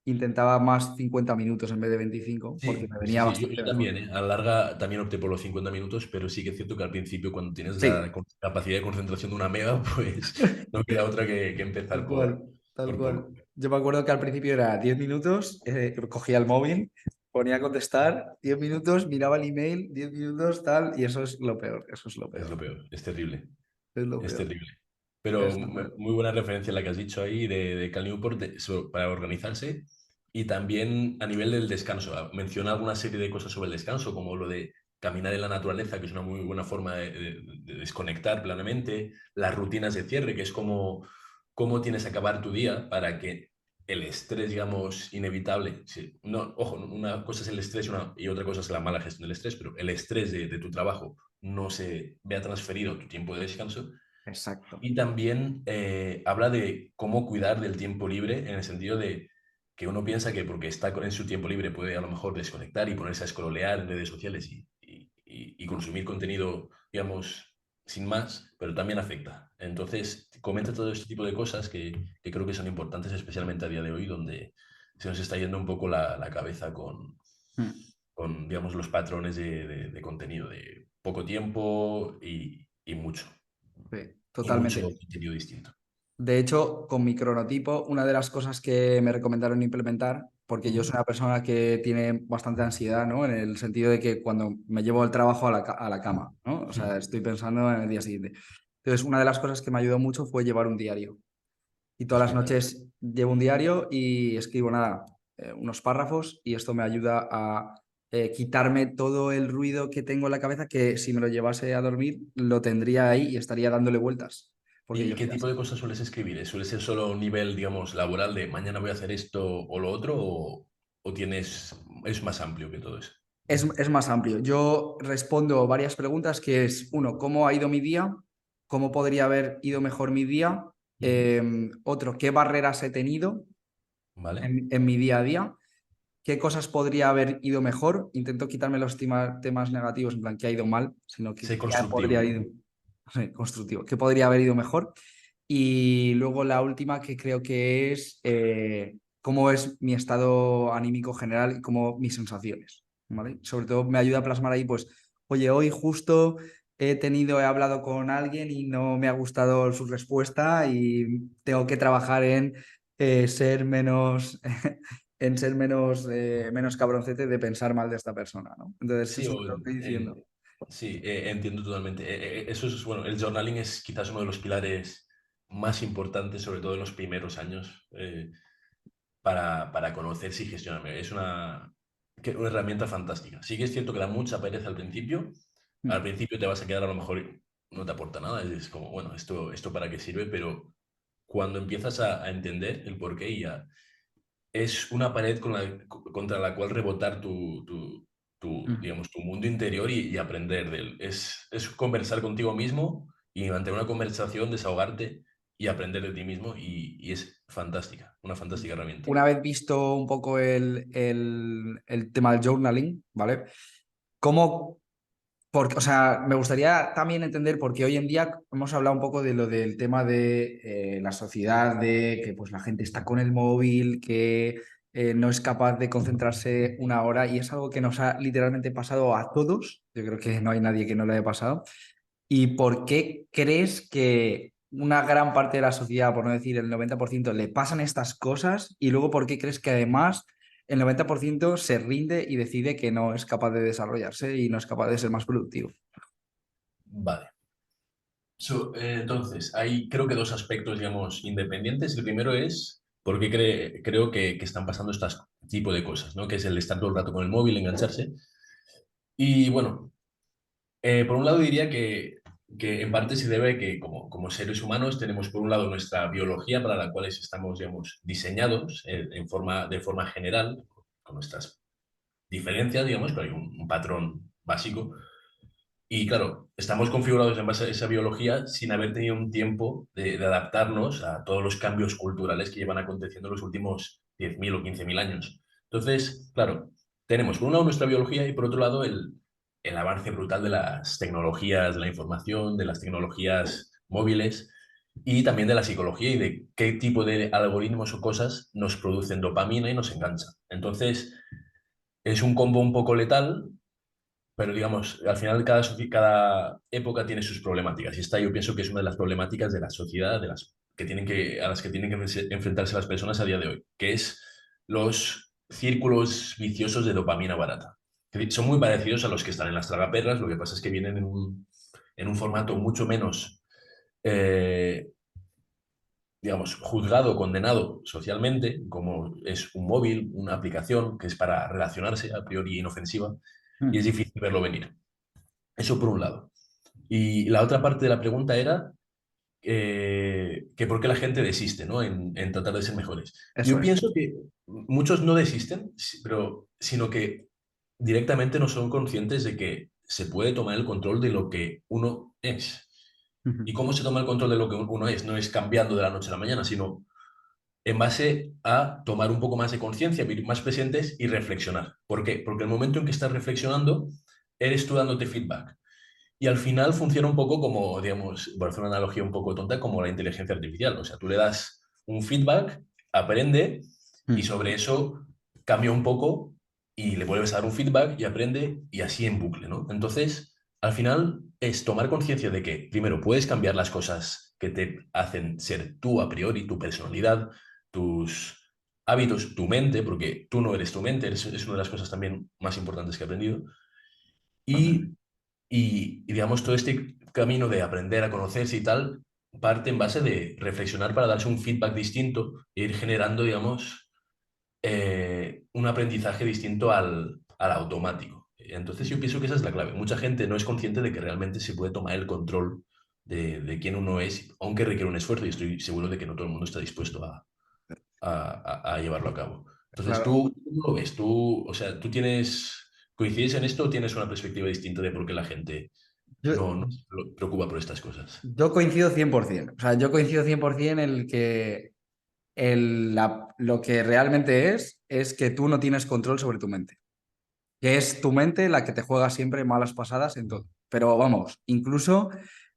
intentaba más 50 minutos en vez de 25, porque me Sí, sí, venía sí, yo, bastante yo mejor. también, ¿eh? A la larga también opté por los 50 minutos, pero sí que es cierto que al principio cuando tienes la Sí, capacidad de concentración de una mega, pues no queda otra que tal empezar cual, tal por cual. poco. Yo me acuerdo que al principio era 10 minutos, cogía el móvil, ponía a contestar, 10 minutos, miraba el email, 10 minutos, tal, y eso es lo peor, eso es lo Es lo peor, peor, es terrible, es lo es peor, terrible. Pero es lo peor. muy buena referencia la que has dicho ahí de Cal Newport para organizarse y también a nivel del descanso. Menciona alguna serie de cosas sobre el descanso, como lo de caminar en la naturaleza, que es una muy buena forma de desconectar plenamente, las rutinas de cierre, que es como cómo tienes que acabar tu día para que el estrés, digamos, inevitable, sí, no, ojo, una cosa es el estrés y otra cosa es la mala gestión del estrés, pero el estrés de tu trabajo no se vea transferido a tu tiempo de descanso Exacto, y también habla de cómo cuidar del tiempo libre en el sentido de que uno piensa que porque está en su tiempo libre puede a lo mejor desconectar y ponerse a scrollear en redes sociales y consumir contenido, digamos, sin más, pero también afecta. Entonces, comenta todo este tipo de cosas que creo que son importantes, especialmente a día de hoy, donde se nos está yendo un poco la cabeza con, mm, digamos, los patrones de contenido, poco tiempo y mucho. Sí, Y mucho totalmente. contenido distinto. De hecho, con mi cronotipo, una de las cosas que me recomendaron implementar, porque yo Ujú. soy una persona que tiene bastante ansiedad, ¿no? En el sentido de que cuando me llevo el trabajo a la cama, ¿no? O sea, Mm. estoy pensando en el día siguiente. Entonces, una de las cosas que me ayudó mucho fue llevar un diario. Y todas las Espectacular. noches llevo un diario y escribo nada, unos párrafos, y esto me ayuda a quitarme todo el ruido que tengo en la cabeza, que si me lo llevase a dormir, lo tendría ahí y estaría dándole vueltas. Porque ¿Y yo qué soy tipo así. de cosas sueles escribir? ¿Suele ser solo a un nivel, digamos, laboral de mañana voy a hacer esto o lo otro? ¿O tienes, es más amplio que todo eso? Es más amplio. Yo respondo varias preguntas, que es, uno, ¿cómo ha ido mi día? ¿Cómo podría haber ido mejor mi día? Ujú. Otro, ¿qué barreras he tenido ¿Vale? en mi día a día? ¿Qué cosas podría haber ido mejor? Intento quitarme los temas negativos, en plan, que ha ido mal, sino que Sé qué constructivo, podría haber ¿no? ido constructivo, qué podría haber ido mejor. Y luego la última, que creo que es cómo es mi estado anímico general y cómo mis sensaciones, ¿vale? Sobre todo me ayuda a plasmar ahí, pues, oye, hoy justo he hablado con alguien y no me ha gustado su respuesta y tengo que trabajar en ser menos, en ser menos cabroncete de pensar mal de esta persona, ¿no? Entonces, Sí, eso te lo estoy diciendo. sí, entiendo totalmente. Eso es, bueno, el journaling es quizás uno de los pilares más importantes, sobre todo en los primeros años, para conocerse y gestionarme. Es una herramienta fantástica. Sí que es cierto que da mucha pereza al principio. Al Mm. principio te vas a quedar a lo mejor y no te aporta nada. Es como, bueno, esto para qué sirve, pero cuando empiezas a entender el porqué y es una pared contra la cual rebotar Mm. digamos, tu mundo interior y aprender de él. Es conversar contigo mismo y mantener una conversación, desahogarte y aprender de ti mismo y es fantástica, una fantástica herramienta. Una vez visto un poco el tema del journaling, ¿vale? ¿Cómo, porque, o sea, me gustaría también entender, porque hoy en día hemos hablado un poco de lo del tema de la sociedad, de que pues la gente está con el móvil, que no es capaz de concentrarse una hora, y es algo que nos ha literalmente pasado a todos. Yo creo que no hay nadie que no le haya pasado. ¿Y por qué crees que una gran parte de la sociedad, por no decir el 90%, le pasan estas cosas? Y luego, ¿por qué crees que además el 90% se rinde y decide que no es capaz de desarrollarse y no es capaz de ser más productivo? Vale. Entonces, hay creo que dos aspectos, digamos, independientes. El primero es por qué creo que están pasando este tipo de cosas, ¿no? Que es el estar todo el rato con el móvil, engancharse. Y bueno, por un lado diría que en parte se debe a que como seres humanos tenemos por un lado nuestra biología para la cual estamos, digamos, diseñados de forma general, con nuestras diferencias, digamos, pero hay un patrón básico. Y claro, estamos configurados en base a esa biología sin haber tenido un tiempo de adaptarnos a todos los cambios culturales que llevan aconteciendo en los últimos 10.000 o 15.000 años. Entonces, claro, tenemos por un lado nuestra biología y por otro lado el avance brutal de las tecnologías de la información, de las tecnologías móviles y también de la psicología y de qué tipo de algoritmos o cosas nos producen dopamina y nos enganchan. Entonces, es un combo un poco letal, pero digamos, al final cada época tiene sus problemáticas y esta yo pienso que es una de las problemáticas de la sociedad, a las que tienen que enfrentarse las personas a día de hoy, que es los círculos viciosos de dopamina barata. Que son muy parecidos a los que están en las tragaperras, lo que pasa es que vienen en un formato mucho menos, eh, digamos, juzgado, condenado socialmente, como es un móvil, una aplicación que es para relacionarse a priori inofensiva, y es Mm. difícil verlo venir. Eso por un lado. Y la otra parte de la pregunta era que por qué la gente desiste, ¿no? En tratar de ser mejores. Eso Yo es. pienso que muchos no desisten, sino que directamente no son conscientes de que se puede tomar el control de lo que uno es. ¿Y Ujú. cómo se toma el control de lo que uno es? No es cambiando de la noche a la mañana, sino en base a tomar un poco más de conciencia, vivir más presentes y reflexionar. ¿Por qué? Porque el momento en que estás reflexionando, eres tú dándote feedback. Y al final funciona un poco como, digamos, por hacer una analogía un poco tonta, como la inteligencia artificial. O sea, tú le das un feedback, aprende y Mm. sobre eso cambia un poco y le vuelves a dar un feedback y aprende y así en bucle, ¿no? Entonces, al final es tomar conciencia de que, primero, puedes cambiar las cosas que te hacen ser tú a priori, tu personalidad, tus hábitos, tu mente, porque tú no eres tu mente, es una de las cosas también más importantes que he aprendido. Y, digamos, todo este camino de aprender a conocerse y tal, parte en base de reflexionar para darse un feedback distinto e ir generando, digamos, un aprendizaje distinto al automático. Entonces yo pienso que esa es la clave. Mucha gente no es consciente de que realmente se puede tomar el control de quién uno es, aunque requiere un esfuerzo, y estoy seguro de que no todo el mundo está dispuesto a llevarlo a cabo. Entonces, Claro. ¿cómo lo ves? Tú, o sea, ¿coincides en esto o tienes una perspectiva distinta de por qué la gente Yo, no se preocupa por estas cosas? yo coincido 100%. O sea, yo coincido 100% en el que lo que realmente es que tú no tienes control sobre tu mente. Que es tu mente la que te juega siempre malas pasadas en todo. Pero vamos, incluso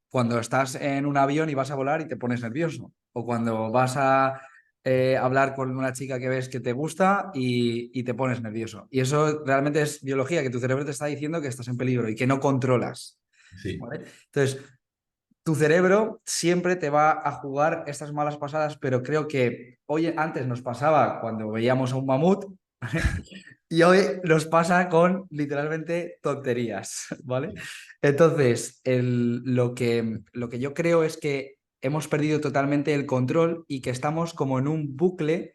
cuando estás en un avión y vas a volar y te pones nervioso, o cuando vas a hablar con una chica que ves que te gusta y te pones nervioso. Y eso realmente es biología, que tu cerebro te está diciendo que estás en peligro y que no controlas. Sí, ¿Vale? Entonces, tu cerebro siempre te va a jugar estas malas pasadas, pero creo que hoy antes nos pasaba cuando veíamos a un mamut, ¿vale? Y hoy nos pasa con literalmente tonterías, ¿vale? Entonces, lo que yo creo es que hemos perdido totalmente el control y que estamos como en un bucle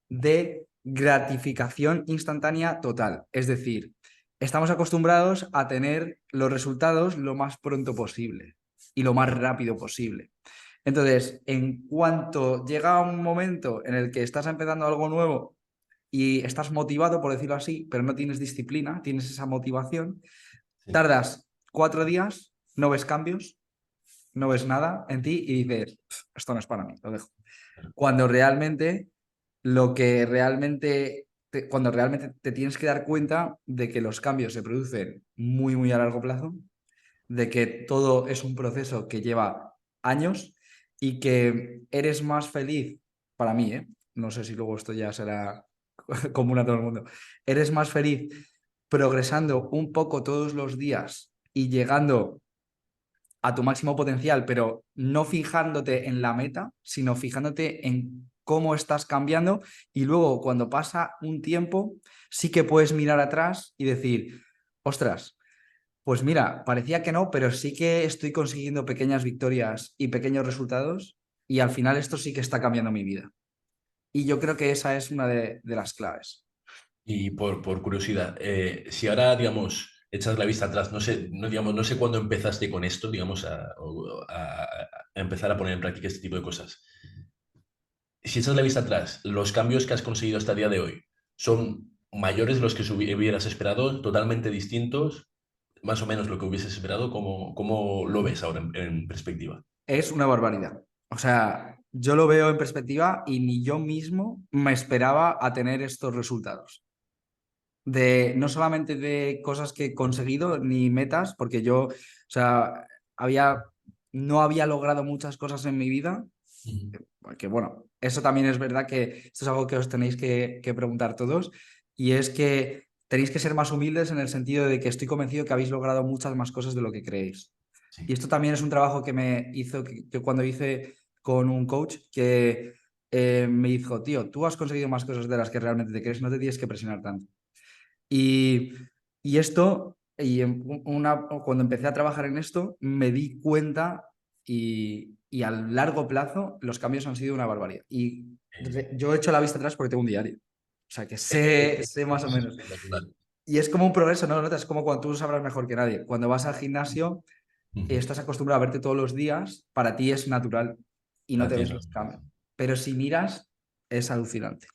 de gratificación instantánea total. Es decir, estamos acostumbrados a tener los resultados lo más pronto posible y lo más rápido posible. Entonces, en cuanto llega un momento en el que estás empezando algo nuevo y estás motivado, por decirlo así, pero no tienes disciplina, tienes esa motivación, sí. tardas 4 días, no ves cambios, no ves nada en ti y dices, esto no es para mí, lo dejo. Cuando realmente, cuando realmente te tienes que dar cuenta de que los cambios se producen muy, muy a largo plazo, de que todo es un proceso que lleva años y que eres más feliz, para mí, ¿eh? No sé si luego esto ya será común a todo el mundo, eres más feliz progresando un poco todos los días y llegando a tu máximo potencial, pero no fijándote en la meta, sino fijándote en cómo estás cambiando y luego cuando pasa un tiempo, sí que puedes mirar atrás y decir, ostras, pues mira, parecía que no, pero sí que estoy consiguiendo pequeñas victorias y pequeños resultados y al final esto sí que está cambiando mi vida. Y yo creo que esa es una de las claves. Y por curiosidad, si ahora, digamos, echas la vista atrás, no sé, no, digamos, no sé cuándo empezaste con esto, digamos, a empezar a poner en práctica este tipo de cosas. Si echas la vista atrás, los cambios que has conseguido hasta el día de hoy son mayores de los que hubieras esperado, totalmente distintos, más o menos lo que hubieses esperado. ¿Cómo lo ves ahora en perspectiva? Es una barbaridad. O sea, yo lo veo en perspectiva y ni yo mismo me esperaba a tener estos resultados. No solamente de cosas que he conseguido ni metas, porque yo, o sea, no había logrado muchas cosas en mi vida, Ujú. porque bueno, eso también es verdad que esto es algo que os tenéis que preguntar todos, y es que tenéis que ser más humildes en el sentido de que estoy convencido que habéis logrado muchas más cosas de lo que creéis. Y Sí. esto también es un trabajo que me hizo, que cuando hice con un coach, que me dijo, tío, tú has conseguido más cosas de las que realmente te crees, no te tienes que presionar tanto. Y, y esto, cuando empecé a trabajar en esto, me di cuenta y a largo plazo los cambios han sido una barbaridad. Y yo he hecho la vista atrás porque tengo un diario. O sea, que sé más o Es menos. espectacular. Y es como un progreso, ¿no? Es como cuando tú sabrás mejor que nadie. Cuando vas al gimnasio y Ujú. estás acostumbrado a verte todos los días, para ti es natural y no Para te ti es ves los cambios. Pero si miras, es alucinante.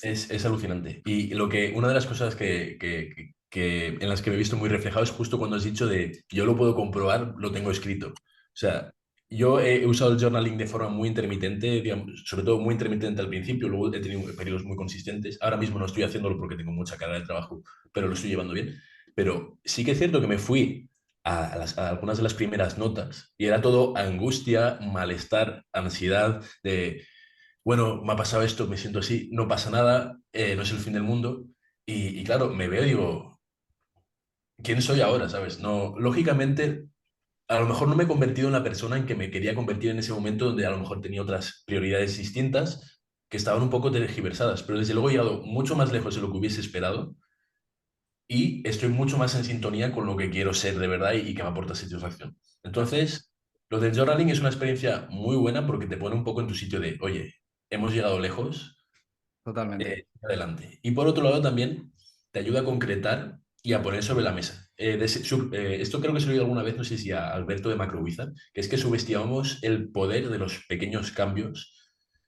Es alucinante. Y una de las cosas en las que me he visto muy reflejado es justo cuando has dicho de yo lo puedo comprobar, lo tengo escrito. O sea, yo he usado el journaling de forma muy intermitente, digamos, sobre todo muy intermitente al principio, luego he tenido periodos muy consistentes. Ahora mismo no estoy haciéndolo porque tengo mucha carga de trabajo, pero lo estoy llevando bien. Pero sí que es cierto que me fui a algunas de las primeras notas y era todo angustia, malestar, ansiedad de bueno, me ha pasado esto, me siento así, no pasa nada, no es el fin del mundo. Y claro, me veo y digo, quién soy ahora, ¿sabes? No, lógicamente, a lo mejor no me he convertido en la persona en que me quería convertir en ese momento donde a lo mejor tenía otras prioridades distintas que estaban un poco tergiversadas, pero desde luego he llegado mucho más lejos de lo que hubiese esperado y estoy mucho más en sintonía con lo que quiero ser de verdad y que me aporta satisfacción. Perfecto. Entonces, lo del journaling es una experiencia muy buena porque te pone un poco en tu sitio de, oye, hemos llegado lejos, Totalmente. adelante. Y por otro lado también te ayuda a concretar y a poner sobre la mesa. Esto creo que se lo he oído alguna vez, no sé si a Alberto de Macrovizar, que es que subestimamos el poder de los pequeños cambios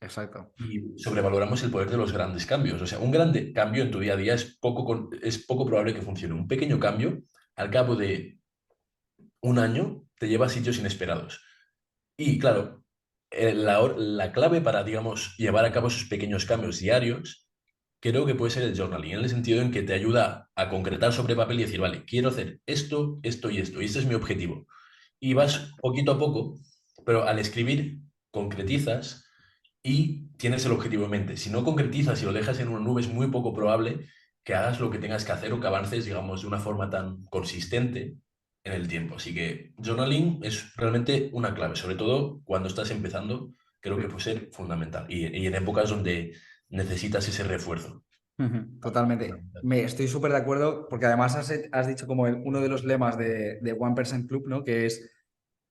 Exacto. y sobrevaloramos el poder de los grandes cambios. O sea, un grande cambio en tu día a día es poco probable que funcione. Un pequeño cambio, al cabo de un año, te lleva a sitios inesperados. Y claro, la clave para, digamos, llevar a cabo esos pequeños cambios diarios, creo que puede ser el journaling, en el sentido en que te ayuda a concretar sobre papel y decir, vale, quiero hacer esto, esto y este es mi objetivo. Y vas Perfecto. poquito a poco, pero al escribir, concretizas y tienes el objetivo en mente. Si no concretizas y lo dejas en una nube, es muy poco probable que hagas lo que tengas que hacer o que avances, digamos, de una forma tan consistente en el tiempo. Así que journaling es realmente una clave, sobre todo cuando estás empezando, creo que Sí. puede ser fundamental y en épocas donde necesitas ese refuerzo. Ujú, totalmente. Me estoy súper de acuerdo porque además has dicho como uno de los lemas de One Percent Club, ¿no? Que es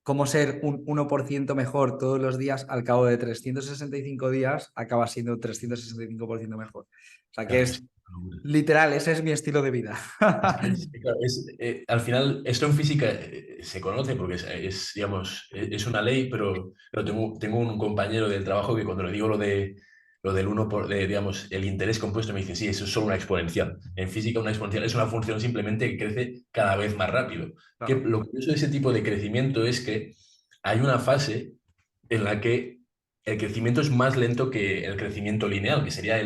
cómo ser un 1% mejor todos los días al cabo de 365 días acaba siendo 365% mejor. O sea que Claro, es es una locura. literal, ese es mi estilo de vida. Claro, al final, esto en física se conoce porque digamos, es una ley, pero tengo un compañero del trabajo que cuando le digo lo del digamos, el interés compuesto, me dice, sí, eso es solo una exponencial. En física, una exponencial es una función simplemente que crece cada vez más rápido. Claro. Lo curioso de ese tipo de crecimiento es que hay una fase en la que el crecimiento es más lento que el crecimiento lineal, que sería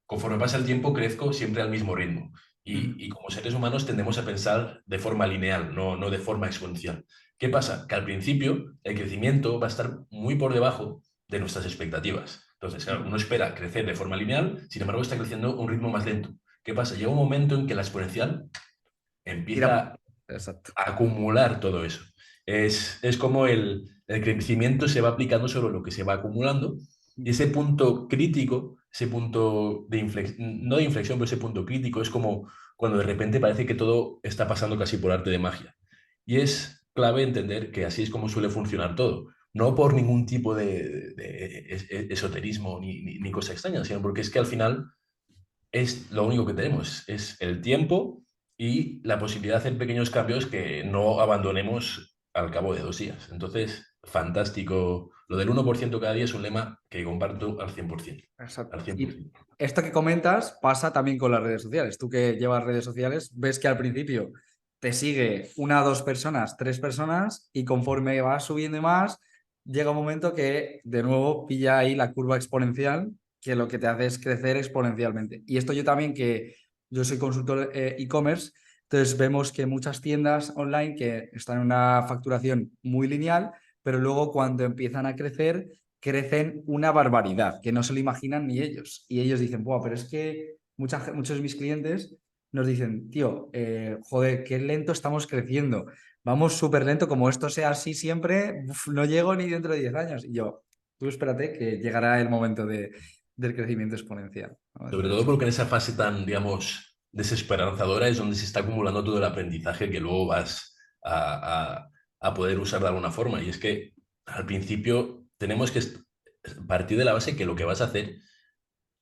conforme pasa el tiempo, crezco siempre al mismo ritmo. Ujú. Y como seres humanos tendemos a pensar de forma lineal, no de forma exponencial. ¿Qué pasa? Que al principio el crecimiento va a estar muy por debajo de nuestras expectativas. Entonces, claro, Ujú. uno espera crecer de forma lineal, sin embargo, está creciendo a un ritmo más lento. ¿Qué pasa? Llega un momento en que la exponencial Tira. empieza Exacto. a acumular todo eso. Es como el crecimiento se va aplicando sobre lo que se va acumulando y ese punto crítico, ese punto de inflexión, no de inflexión, pero ese punto crítico es como cuando de repente parece que todo está pasando casi por arte de magia. Y es clave entender que así es como suele funcionar todo. No por ningún tipo de esoterismo ni cosa extraña, sino porque es que al final es lo único que tenemos, es el tiempo y la posibilidad de hacer pequeños cambios que no abandonemos al cabo de 2 días. Entonces, fantástico. Lo del 1% cada día es un lema que comparto al 100%. Al Exacto. Y 100%. esto que comentas pasa también con las redes sociales. Tú que llevas redes sociales, ves que al principio te sigue una, dos personas, tres personas y conforme vas subiendo más, llega un momento que de nuevo pilla ahí la curva exponencial, que lo que te hace es crecer exponencialmente. Y esto yo también, que yo soy consultor e-commerce, entonces vemos que muchas tiendas online que están en una facturación muy lineal, pero luego cuando empiezan a crecer crecen una barbaridad, que no se lo imaginan ni ellos. Y ellos dicen, Buah, pero es que muchos de mis clientes nos dicen, tío, joder, qué lento estamos creciendo. Vamos súper lento, como esto sea así siempre, uf, no llego ni dentro de 10 años. Y yo, tú espérate que llegará el momento del crecimiento exponencial, ¿no? Sobre todo porque en esa fase tan, digamos, desesperanzadora es donde se está acumulando todo el aprendizaje que luego vas a poder usar de alguna forma. Y es que al principio tenemos que partir de la base que lo que vas a hacer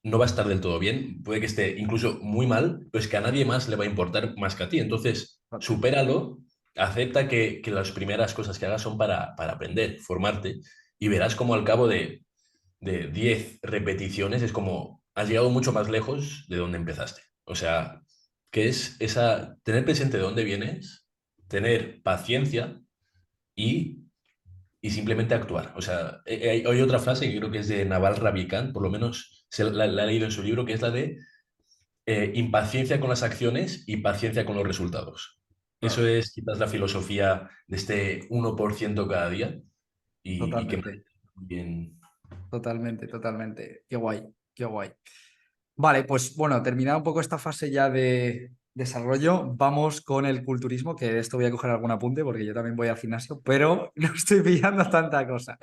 no va a estar del todo bien, puede que esté incluso muy mal, pero es que a nadie más le va a importar más que a ti. Entonces, Exacto. supéralo, acepta que las primeras cosas que hagas son para aprender, formarte, y verás como al cabo de 10 repeticiones es como has llegado mucho más lejos de donde empezaste. O sea, que es tener presente de dónde vienes, tener paciencia y y simplemente actuar. O sea, hay otra frase que creo que es de Naval Ravikant, por lo menos la he leído en su libro, que es la de impaciencia con las acciones y paciencia con los resultados. Eso Claro, es quizás la filosofía de este 1% cada día y que me totalmente, parece muy bien. totalmente, totalmente. Qué guay, qué guay. Vale, pues bueno, terminada un poco esta fase ya desarrollo, vamos con el culturismo, que de esto voy a coger algún apunte porque yo también voy al gimnasio, pero no estoy pillando tanta cosa,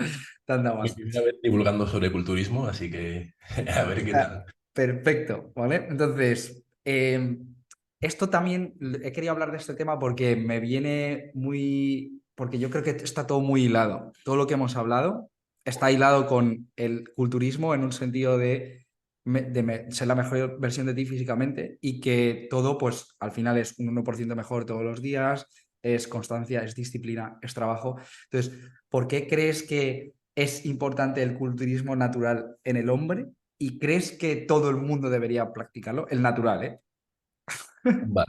tanta Mi más. primera vez divulgando sobre culturismo, así que a ver qué Ah, tal. perfecto, ¿vale? Entonces, esto también, he querido hablar de este tema porque me viene muy, porque yo creo que está todo muy hilado. Todo lo que hemos hablado está hilado con el culturismo en un sentido de, ser la mejor versión de ti físicamente y que todo, pues al final es un 1% mejor todos los días, es constancia, es disciplina, es trabajo. Entonces, ¿por qué crees que es importante el culturismo natural en el hombre? ¿Y crees que todo el mundo debería practicarlo? El natural, ¿eh? Vale.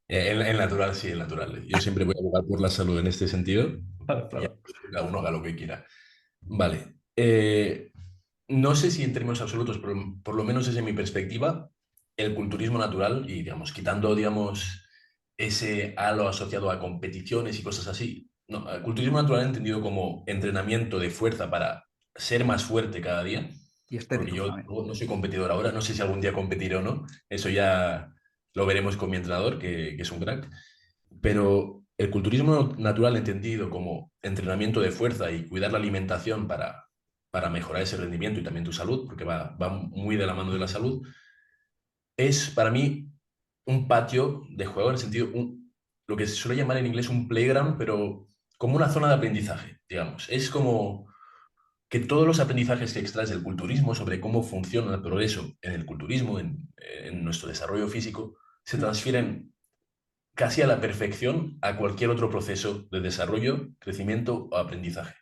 El natural, sí, el natural. Yo siempre voy a abogar por la salud en este sentido. Claro, Y ya, claro. pues, cada uno haga lo que quiera. Vale. No sé si en términos absolutos, pero por lo menos desde mi perspectiva, el culturismo natural y, digamos, quitando, digamos, ese halo asociado a competiciones y cosas así. No, el culturismo natural entendido como entrenamiento de fuerza para ser más fuerte cada día, Y porque estético yo también. no soy competidor ahora, no sé si algún día competiré o no, eso ya lo veremos con mi entrenador, que es un crack, pero el culturismo natural entendido como entrenamiento de fuerza y cuidar la alimentación para mejorar ese rendimiento y también tu salud, porque va muy de la mano de la salud, es para mí un patio de juego en el sentido, lo que se suele llamar en inglés un playground, pero como una zona de aprendizaje, digamos. Es como que todos los aprendizajes que extraes del culturismo sobre cómo funciona el progreso en el culturismo, en nuestro desarrollo físico, se transfieren casi a la perfección a cualquier otro proceso de desarrollo, crecimiento o aprendizaje.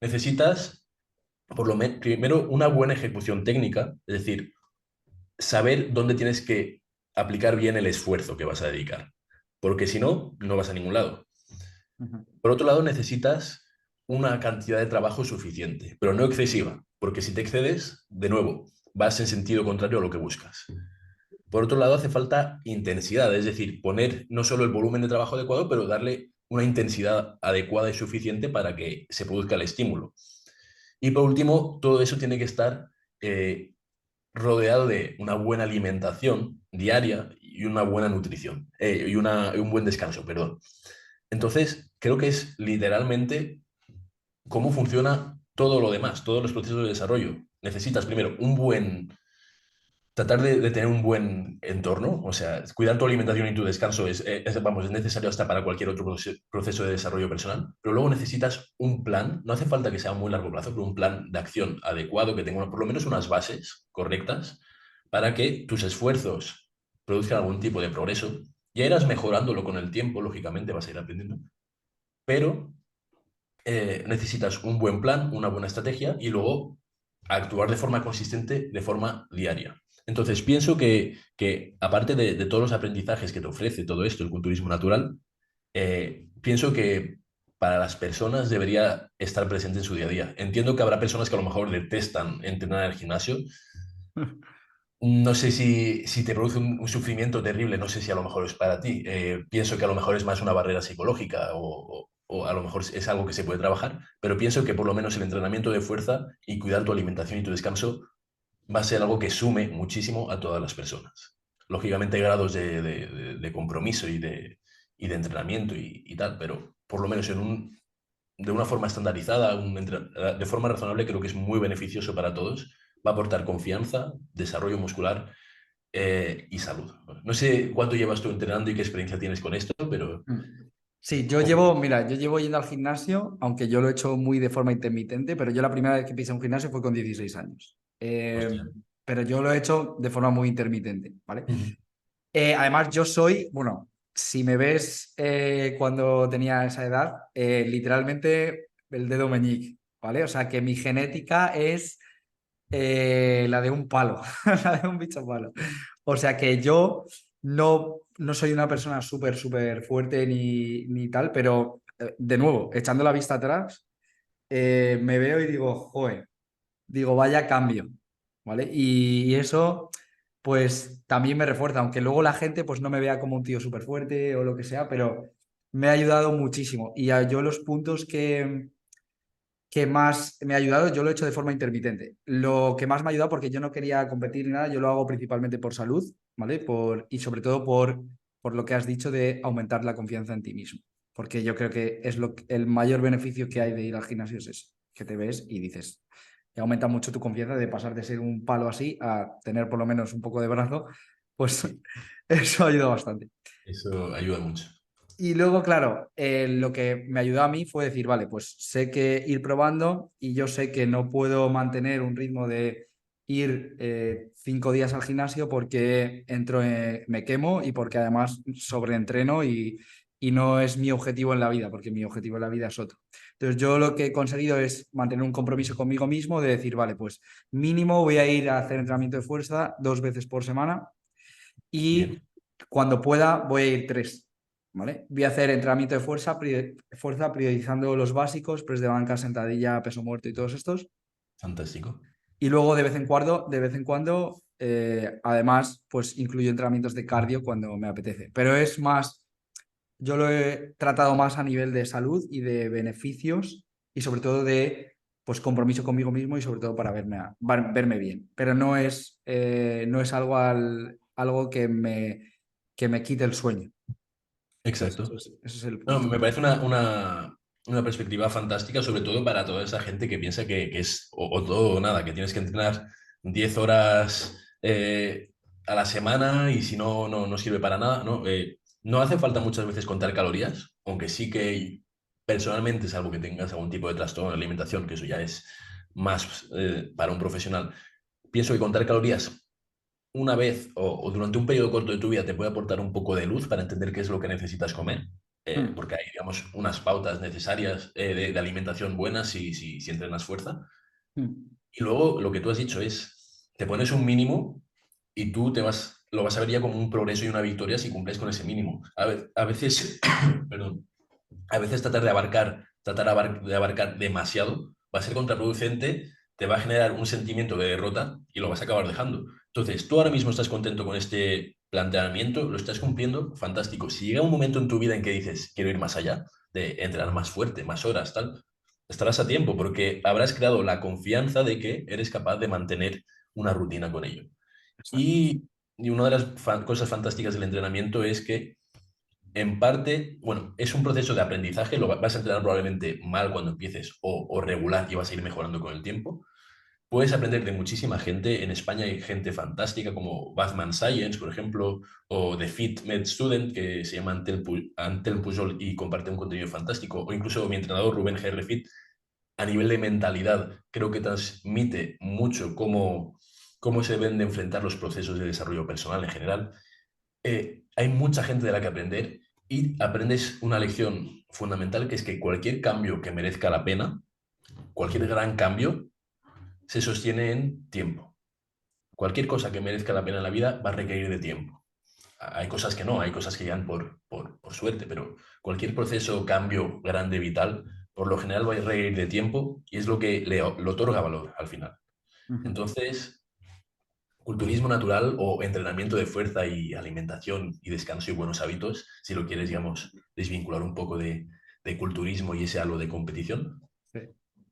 Necesitas, primero, una buena ejecución técnica, es decir, saber dónde tienes que aplicar bien el esfuerzo que vas a dedicar, porque si no, no vas a ningún lado. Ujú. Por otro lado, necesitas una cantidad de trabajo suficiente, pero no excesiva, porque si te excedes, de nuevo, vas en sentido contrario a lo que buscas. Por otro lado, hace falta intensidad, es decir, poner no solo el volumen de trabajo adecuado, pero darle una intensidad adecuada y suficiente para que se produzca el estímulo. Y por último, todo eso tiene que estar eh, rodeado de una buena alimentación diaria y una buena nutrición, y un buen descanso, perdón. Entonces, creo que es literalmente cómo funciona todo lo demás, todos los procesos de desarrollo. Necesitas primero tratar de tener un buen entorno, o sea, cuidar tu alimentación y tu descanso vamos, es necesario hasta para cualquier otro proceso de desarrollo personal, pero luego necesitas un plan, no hace falta que sea a muy largo plazo, pero un plan de acción adecuado que tenga por lo menos unas bases correctas para que tus esfuerzos produzcan algún tipo de progreso. Ya irás mejorándolo con el tiempo, lógicamente vas a ir aprendiendo, pero necesitas un buen plan, una buena estrategia y luego actuar de forma consistente, de forma diaria. Entonces, pienso que aparte de todos los aprendizajes que te ofrece todo esto, el culturismo natural, pienso que para las personas debería estar presente en su día a día. Entiendo que habrá personas que a lo mejor detestan entrenar en el gimnasio. No sé si te produce un sufrimiento terrible, no sé si a lo mejor es para ti. Pienso que a lo mejor es más una barrera psicológica o a lo mejor es algo que se puede trabajar, pero pienso que por lo menos el entrenamiento de fuerza y cuidar tu alimentación y tu descanso va a ser algo que sume muchísimo a todas las personas. Lógicamente hay grados de compromiso y de entrenamiento y tal, pero por lo menos de una forma estandarizada, de forma razonable, creo que es muy beneficioso para todos. Va a aportar confianza, desarrollo muscular y salud. No sé cuánto llevas tú entrenando y qué experiencia tienes con esto, pero... Mm. Sí, yo llevo, mira, yo llevo yendo al gimnasio, aunque yo lo he hecho muy de forma intermitente, pero yo la primera vez que pisé un gimnasio fue con 16 años. Hostia. Pero yo lo he hecho de forma muy intermitente, ¿vale? Ujú. Además, yo soy, bueno, si me ves cuando tenía esa edad, literalmente el dedo meñique, ¿vale? O sea, que mi genética es la de un palo, la de un bicho palo. O sea que yo no soy una persona súper, súper fuerte ni tal, pero de nuevo, echando la vista atrás, me veo y digo, joder, digo, vaya cambio, ¿vale? Y eso, pues también me refuerza, aunque luego la gente pues no me vea como un tío súper fuerte o lo que sea, pero me ha ayudado muchísimo. Y yo los puntos que más me ha ayudado, yo lo he hecho de forma intermitente. Lo que más me ha ayudado, porque yo no quería competir ni nada, yo lo hago principalmente por salud, ¿vale? Y sobre todo por lo que has dicho de aumentar la confianza en ti mismo. Porque yo creo que es el mayor beneficio que hay de ir al gimnasio es eso, que te ves y dices, y aumenta mucho tu confianza de pasar de ser un palo así a tener por lo menos un poco de brazo, pues eso ayuda bastante. Eso ayuda mucho. Y luego, claro, lo que me ayudó a mí fue decir, vale, pues sé que ir probando y yo sé que no puedo mantener un ritmo de ir 5 días al gimnasio porque entro, me quemo y porque además sobreentreno y no es mi objetivo en la vida, porque mi objetivo en la vida es otro. Entonces yo lo que he conseguido es mantener un compromiso conmigo mismo de decir, vale, pues mínimo voy a ir a hacer entrenamiento de fuerza 2 veces por semana y Bien, cuando pueda voy a ir 3. ¿Vale? Voy a hacer entrenamiento de fuerza priorizando los básicos, press de banca, sentadilla, peso muerto y todos estos. fantástico. Y luego de vez en cuando, además, pues incluyo entrenamientos de cardio cuando me apetece. Pero es más, yo lo he tratado más a nivel de salud y de beneficios y sobre todo de pues compromiso conmigo mismo y sobre todo para verme bien. Pero no es algo que me quite el sueño. Entonces, Exacto. ese es el No, punto. me parece una perspectiva fantástica, sobre todo para toda esa gente que piensa que es o todo o nada, que tienes que entrenar 10 horas a la semana y si no, no sirve para nada, ¿no? No hace falta muchas veces contar calorías, aunque sí que personalmente, salvo que tengas algún tipo de trastorno de alimentación, que eso ya es más para un profesional, pienso que contar calorías una vez o durante un periodo corto de tu vida te puede aportar un poco de luz para entender qué es lo que necesitas comer, Mm, porque hay, digamos, unas pautas necesarias de alimentación buenas si entrenas fuerza. mm, Y luego lo que tú has dicho es, te pones un mínimo y tú lo vas a ver ya como un progreso y una victoria si cumples con ese mínimo. A veces, perdón, a veces tratar de abarcar demasiado va a ser contraproducente, te va a generar un sentimiento de derrota y lo vas a acabar dejando. Entonces, tú ahora mismo estás contento con este planteamiento, lo estás cumpliendo, fantástico. Si llega un momento en tu vida en que dices, quiero ir más allá, de entrenar más fuerte, más horas, tal, estarás a tiempo porque habrás creado la confianza de que eres capaz de mantener una rutina con ello. exacto. Y una de las cosas fantásticas del entrenamiento es que en parte, bueno, es un proceso de aprendizaje, vas a entrenar probablemente mal cuando empieces o regular y vas a ir mejorando con el tiempo. Puedes aprender de muchísima gente. En España hay gente fantástica como Batman Science, por ejemplo, o The Fit Med Student, que se llama Antel Pujol y comparte un contenido fantástico, o incluso mi entrenador Rubén GR Fit, a nivel de mentalidad, creo que transmite mucho cómo se deben de enfrentar los procesos de desarrollo personal en general. Hay mucha gente de la que aprender y aprendes una lección fundamental que es que cualquier cambio que merezca la pena, cualquier gran cambio, se sostiene en tiempo. Cualquier cosa que merezca la pena en la vida va a requerir de tiempo. Hay cosas que no, hay cosas que llegan por suerte, pero cualquier proceso, cambio grande, vital, por lo general va a requerir de tiempo y es lo que le otorga valor al final. Ujú. Entonces, culturismo natural o entrenamiento de fuerza y alimentación y descanso y buenos hábitos, si lo quieres, digamos, desvincular un poco de culturismo y ese halo de competición, Sí,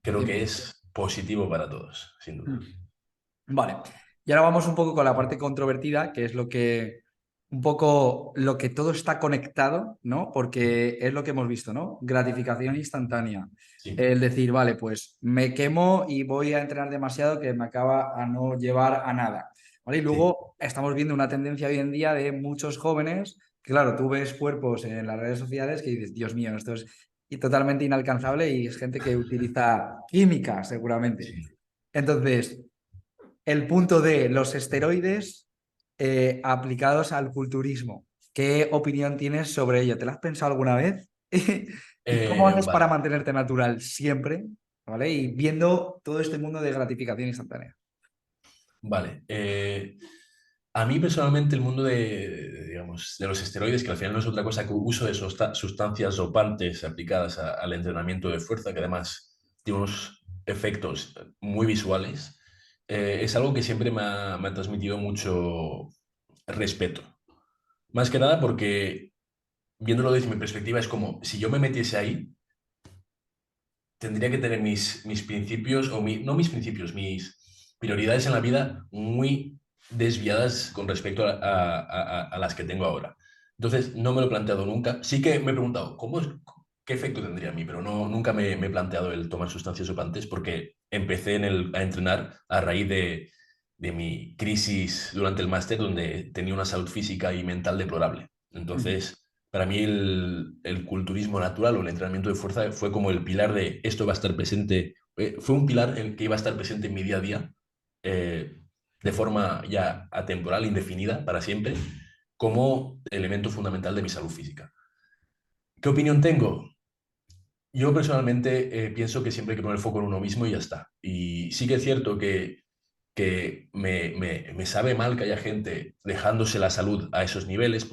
creo que 100%. es positivo para todos, sin duda. Mm. Vale, y ahora vamos un poco con la parte controvertida, que es un poco lo que todo está conectado, ¿no? Porque es lo que hemos visto, ¿no? Gratificación instantánea. Sí, El decir, vale, pues me quemo y voy a entrenar demasiado que me acaba a no llevar a nada. ¿Vale? Y sí, luego estamos viendo una tendencia hoy en día de muchos jóvenes, que claro, tú ves cuerpos en las redes sociales que dices, Dios mío, esto es totalmente inalcanzable y es gente que utiliza química, seguramente. sí. Entonces, el punto de los esteroides aplicados al culturismo. ¿Qué opinión tienes sobre ello? ¿Te lo has pensado alguna vez? ¿Y cómo haces para Vale, mantenerte natural siempre? ¿Vale? Y viendo todo este mundo de gratificación instantánea. vale. A mí personalmente el mundo digamos, de los esteroides, que al final no es otra cosa que uso de sustancias dopantes aplicadas al entrenamiento de fuerza, que además tiene unos efectos muy visuales, es algo que siempre me ha transmitido mucho respeto. Más que nada porque, viéndolo desde mi perspectiva, es como si yo me metiese ahí, tendría que tener mis principios, no mis principios, mis prioridades en la vida muy desviadas con respecto a las que tengo ahora. Entonces, no me lo he planteado nunca. Sí que me he preguntado, ¿qué efecto tendría a mí? Pero no, nunca me he planteado el tomar sustancias dopantes porque empecé a entrenar a raíz de mi crisis durante el máster, donde tenía una salud física y mental deplorable. Entonces, para mí el culturismo natural o el entrenamiento de fuerza fue como el pilar de esto va a estar presente, fue un pilar en el que iba a estar presente en mi día a día, eh, de forma ya atemporal, indefinida, para siempre, como elemento fundamental de mi salud física. ¿Qué opinión tengo? Yo personalmente pienso que siempre hay que poner el foco en uno mismo y ya está. Y sí que es cierto que me sabe mal que haya gente dejándose la salud a esos niveles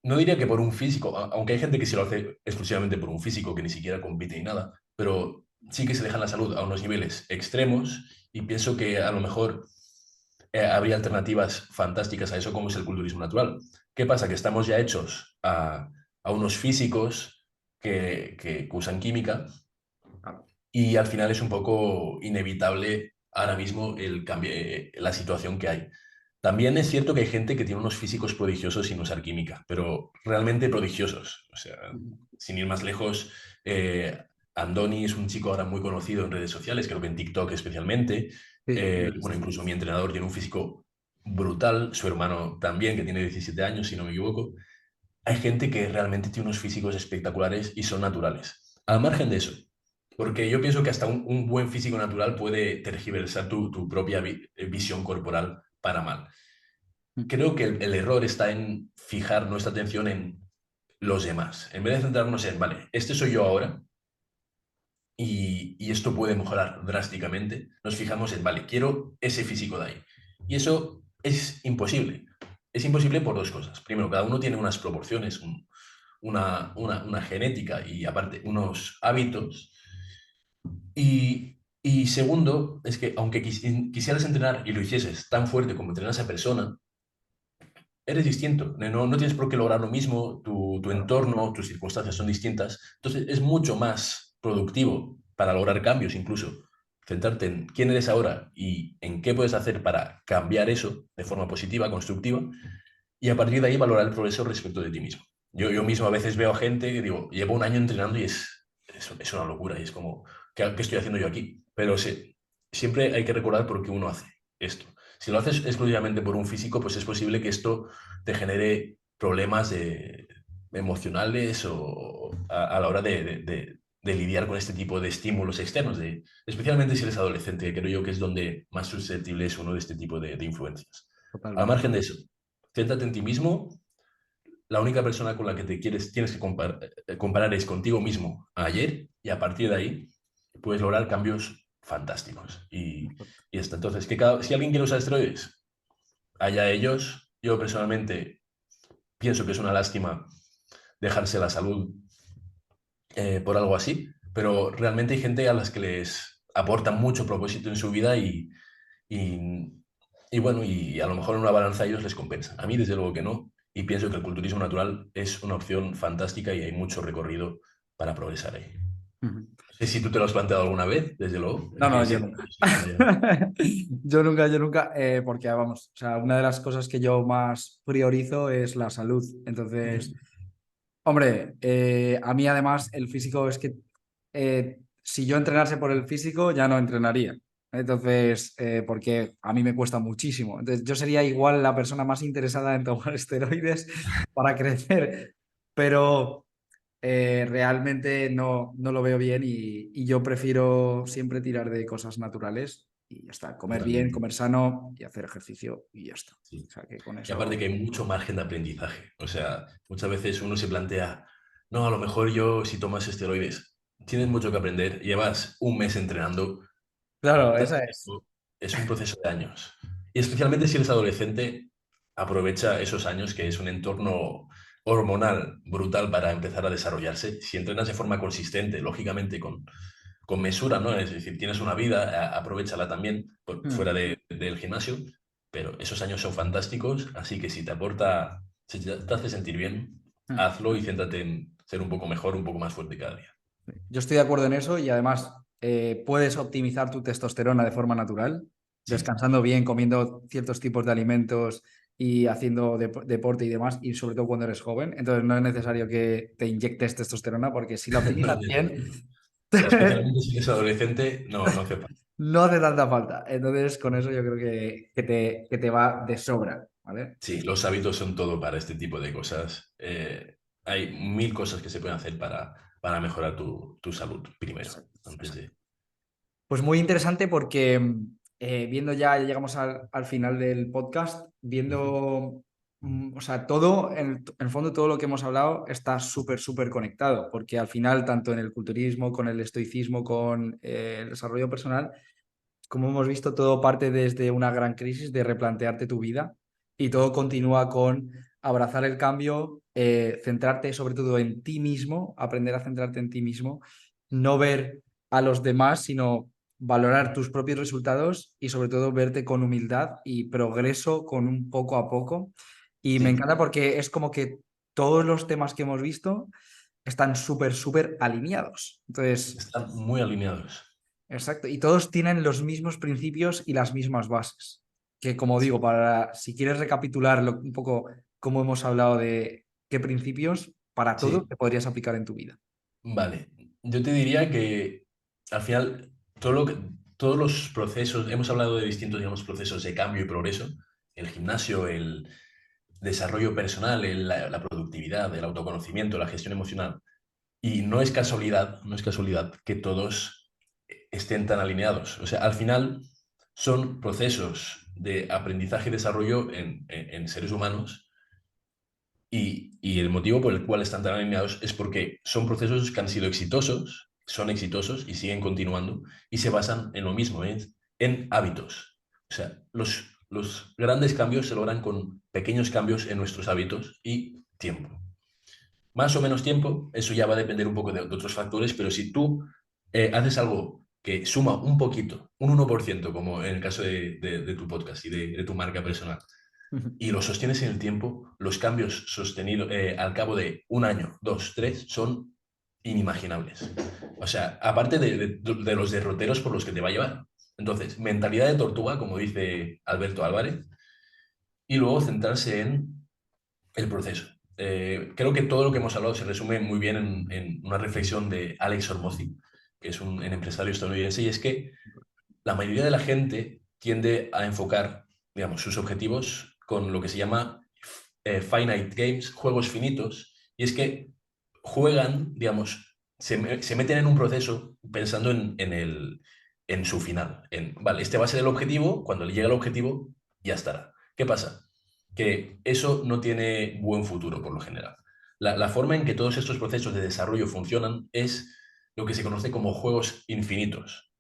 no diría que por un físico, aunque hay gente que se lo hace exclusivamente por un físico que ni siquiera compite ni nada, pero sí que se dejan la salud a unos niveles extremos y pienso que a lo mejor habría alternativas fantásticas a eso como es el culturismo natural. ¿Qué pasa? Que estamos ya hechos a unos físicos que usan química y al final es un poco inevitable ahora mismo el cambio, la situación que hay. También es cierto que hay gente que tiene unos físicos prodigiosos sin usar química, pero realmente prodigiosos. O sea, sin ir más lejos, Andoni es un chico ahora muy conocido en redes sociales, creo que en TikTok especialmente. Sí, Bueno, incluso mi entrenador tiene un físico brutal, su hermano también, que tiene 17 años, si no me equivoco. Hay gente que realmente tiene unos físicos espectaculares y son naturales. Al margen de eso, porque yo pienso que hasta un buen físico natural puede tergiversar tu propia visión corporal para mal. Creo que el error está en fijar nuestra atención en los demás. En vez de centrarnos en, vale, este soy yo ahora y esto puede mejorar drásticamente, nos fijamos en, vale, quiero ese físico de ahí. Y eso es imposible. Es imposible por dos cosas. Primero, cada uno tiene unas proporciones, una genética y aparte unos hábitos. Y segundo, es que aunque quisieras entrenar y lo hicieses tan fuerte como entrena esa persona, eres distinto. No tienes por qué lograr lo mismo, tu entorno, tus circunstancias son distintas. Entonces es mucho más productivo para lograr cambios incluso. Centrarte en quién eres ahora y en qué puedes hacer para cambiar eso de forma positiva, constructiva, y a partir de ahí valorar el progreso respecto de ti mismo. Yo mismo a veces veo a gente que digo, llevo un año entrenando y es una locura y es como, ¿qué estoy haciendo yo aquí? Pero siempre hay que recordar por qué uno hace esto. Si lo haces exclusivamente por un físico, pues es posible que esto te genere problemas emocionales o a la hora de lidiar con este tipo de estímulos externos, especialmente si eres adolescente, que creo yo que es donde más susceptible es uno de este tipo de influencias. Al totalmente. margen de eso, céntrate en ti mismo. La única persona con la que tienes que comparar es contigo mismo ayer y a partir de ahí puedes lograr cambios fantásticos. Y esto. Entonces, si alguien quiere usar esteroides, allá ellos. Yo personalmente pienso que es una lástima dejarse la salud por algo así, pero realmente hay gente a las que les aporta mucho propósito en su vida y, y bueno, y a lo mejor en una balanza a ellos les compensa. A mí, desde luego que no. Y pienso que el culturismo natural es una opción fantástica y hay mucho recorrido para progresar ahí. Ujú. No sé si tú te lo has planteado alguna vez, desde luego. Es No, no, que yo sí, nunca. es tema ya. Yo nunca, porque vamos, o sea, una de las cosas que yo más priorizo es la salud. Entonces, hombre, a mí además el físico es que si yo entrenase por el físico ya no entrenaría. Entonces, porque a mí me cuesta muchísimo. Entonces, yo sería igual la persona más interesada en tomar esteroides para crecer, pero realmente no lo veo bien y yo prefiero siempre tirar de cosas naturales y ya está. Comer bien, Totalmente. comer sano y hacer ejercicio y ya está. O Sí. sea, que con Y aparte eso... que hay mucho margen de aprendizaje. O sea, muchas veces uno se plantea, no, a lo mejor yo si tomas esteroides, tienes mucho que aprender, llevas un mes entrenando, Claro, adaptarte esa a es. esto es un proceso de años. Y especialmente si eres adolescente, aprovecha esos años que es un entorno hormonal brutal para empezar a desarrollarse. Si entrenas de forma consistente, lógicamente con mesura, ¿no? Es decir, tienes una vida, aprovéchala también fuera del gimnasio, pero esos años son fantásticos, así que si te aporta, si te hace sentir bien, hazlo y céntrate en ser un poco mejor, un poco más fuerte cada día. Yo estoy de acuerdo en eso y además puedes optimizar tu testosterona de forma natural, Sí, descansando bien, comiendo ciertos tipos de alimentos y haciendo deporte y demás, y sobre todo cuando eres joven. Entonces no es necesario que te inyectes testosterona, porque si lo No aprendes es bien, necesario. O sea, especialmente si eres adolescente, no hace falta. no hace tanta falta. Entonces con eso yo creo que te va de sobra, ¿vale? Sí, los hábitos son todo para este tipo de cosas. Hay mil cosas que se pueden hacer para mejorar tu salud primero, Exacto, antes exacto. de... Pues muy interesante porque viendo ya llegamos al final del podcast, Ujú. viendo, o sea, todo, en el fondo todo lo que hemos hablado está súper, súper conectado, porque al final, tanto en el culturismo, con el estoicismo, con el desarrollo personal, como hemos visto, todo parte desde una gran crisis de replantearte tu vida y todo continúa con abrazar el cambio, centrarte sobre todo en ti mismo, aprender a centrarte en ti mismo, no ver a los demás, sino valorar tus propios resultados y sobre todo verte con humildad y progreso con un poco a poco. Y me Sí, encanta porque es como que todos los temas que hemos visto están súper, súper alineados. Entonces, están muy alineados. exacto, y todos tienen los mismos principios y las mismas bases. Que como Sí. digo, para si quieres recapitular un poco cómo hemos hablado de qué principios, para todo Sí, te podrías aplicar en tu vida. vale. Yo te diría que al final todos los procesos, hemos hablado de distintos, digamos, procesos de cambio y progreso, el gimnasio, el desarrollo personal, la productividad, el autoconocimiento, la gestión emocional. Y no es casualidad que todos estén tan alineados. O sea, al final son procesos de aprendizaje y desarrollo en seres humanos y el motivo por el cual están tan alineados es porque son procesos que han sido exitosos, son exitosos y siguen continuando y se basan en lo mismo, en hábitos. O sea, los grandes cambios se logran con pequeños cambios en nuestros hábitos y tiempo. Más o menos tiempo, eso ya va a depender un poco de otros factores, pero si tú haces algo que suma un poquito, un 1%, como en el caso de tu podcast y de tu marca personal, y lo sostienes en el tiempo, los cambios sostenidos al cabo de un año, dos, tres, son inimaginables. O sea, aparte de los derroteros por los que te va a llevar. Entonces, mentalidad de tortuga, como dice Alberto Álvarez, y luego centrarse en el proceso. Creo que todo lo que hemos hablado se resume muy bien en una reflexión de Alex Hormozzi, que es un empresario estadounidense, y es que la mayoría de la gente tiende a enfocar, digamos, sus objetivos con lo que se llama finite games, juegos finitos, y es que juegan, digamos, se meten en un proceso pensando en su final, vale, este va a ser el objetivo, cuando le llegue el objetivo, ya estará. ¿Qué pasa? Que eso no tiene buen futuro por lo general. La forma en que todos estos procesos de desarrollo funcionan es lo que se conoce como juegos infinitos.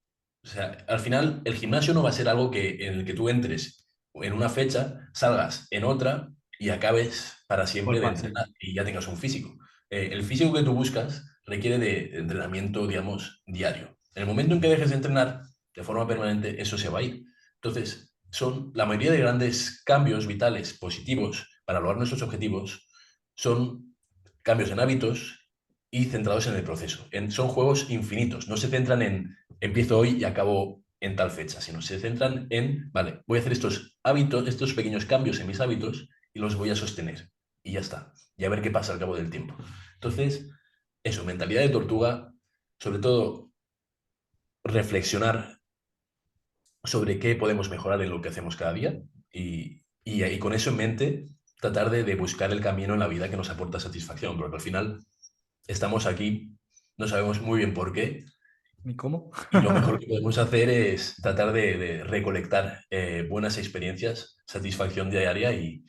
O sea, al final el gimnasio no va a ser algo en el que tú entres en una fecha, salgas en otra y acabes para Pues siempre de fácil. entrenar y ya tengas un físico. El físico que tú buscas requiere de entrenamiento, digamos, diario. En el momento en que dejes de entrenar de forma permanente, eso se va a ir. Entonces, la mayoría de grandes cambios vitales positivos para lograr nuestros objetivos son cambios en hábitos y centrados en el proceso. Son juegos infinitos, no se centran en empiezo hoy y acabo en tal fecha, sino se centran en, vale, voy a hacer estos hábitos, estos pequeños cambios en mis hábitos y los voy a sostener. Y ya está. Y a ver qué pasa al cabo del tiempo. Entonces, eso, mentalidad de tortuga, sobre todo reflexionar sobre qué podemos mejorar en lo que hacemos cada día y con eso en mente tratar de buscar el camino en la vida que nos aporta satisfacción, porque al final estamos aquí, no sabemos muy bien por qué, ¿Y cómo? y lo mejor que podemos hacer es tratar de recolectar buenas experiencias, satisfacción diaria y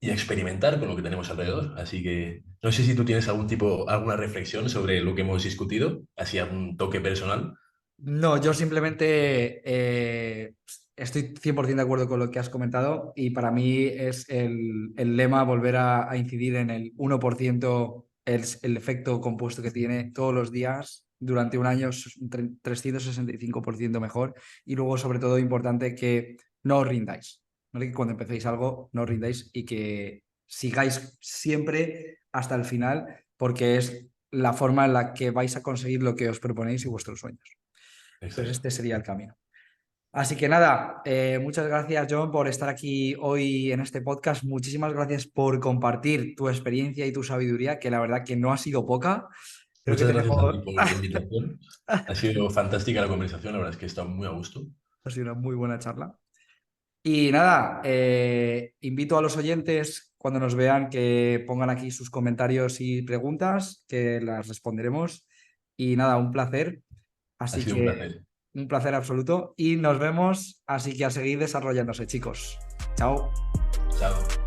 experimentar con lo que tenemos alrededor. Así que no sé si tú tienes alguna reflexión sobre lo que hemos discutido, así algún toque personal. No, yo simplemente estoy 100% de acuerdo con lo que has comentado y para mí es el lema volver a incidir en el 1%, el efecto compuesto que tiene todos los días durante un año, es un 365% mejor y luego sobre todo importante que no os rindáis, ¿vale? Que cuando empecéis algo no os rindáis y que sigáis siempre hasta el final porque es la forma en la que vais a conseguir lo que os proponéis y vuestros sueños. Entonces, Exacto. este sería el camino. Así que nada, muchas gracias, John, por estar aquí hoy en este podcast. Muchísimas gracias por compartir tu experiencia y tu sabiduría, que la verdad que no ha sido poca. Creo que Muchas gracias a ti tenemos... por la invitación. Ha sido fantástica la conversación, la verdad es que he estado muy a gusto. Ha sido una muy buena charla. Y nada, invito a los oyentes cuando nos vean que pongan aquí sus comentarios y preguntas, que las responderemos. Y nada, un placer. Ha Así sido un que placer. un placer absoluto y nos vemos. Así que a seguir desarrollándose, chicos. Chao. Chao.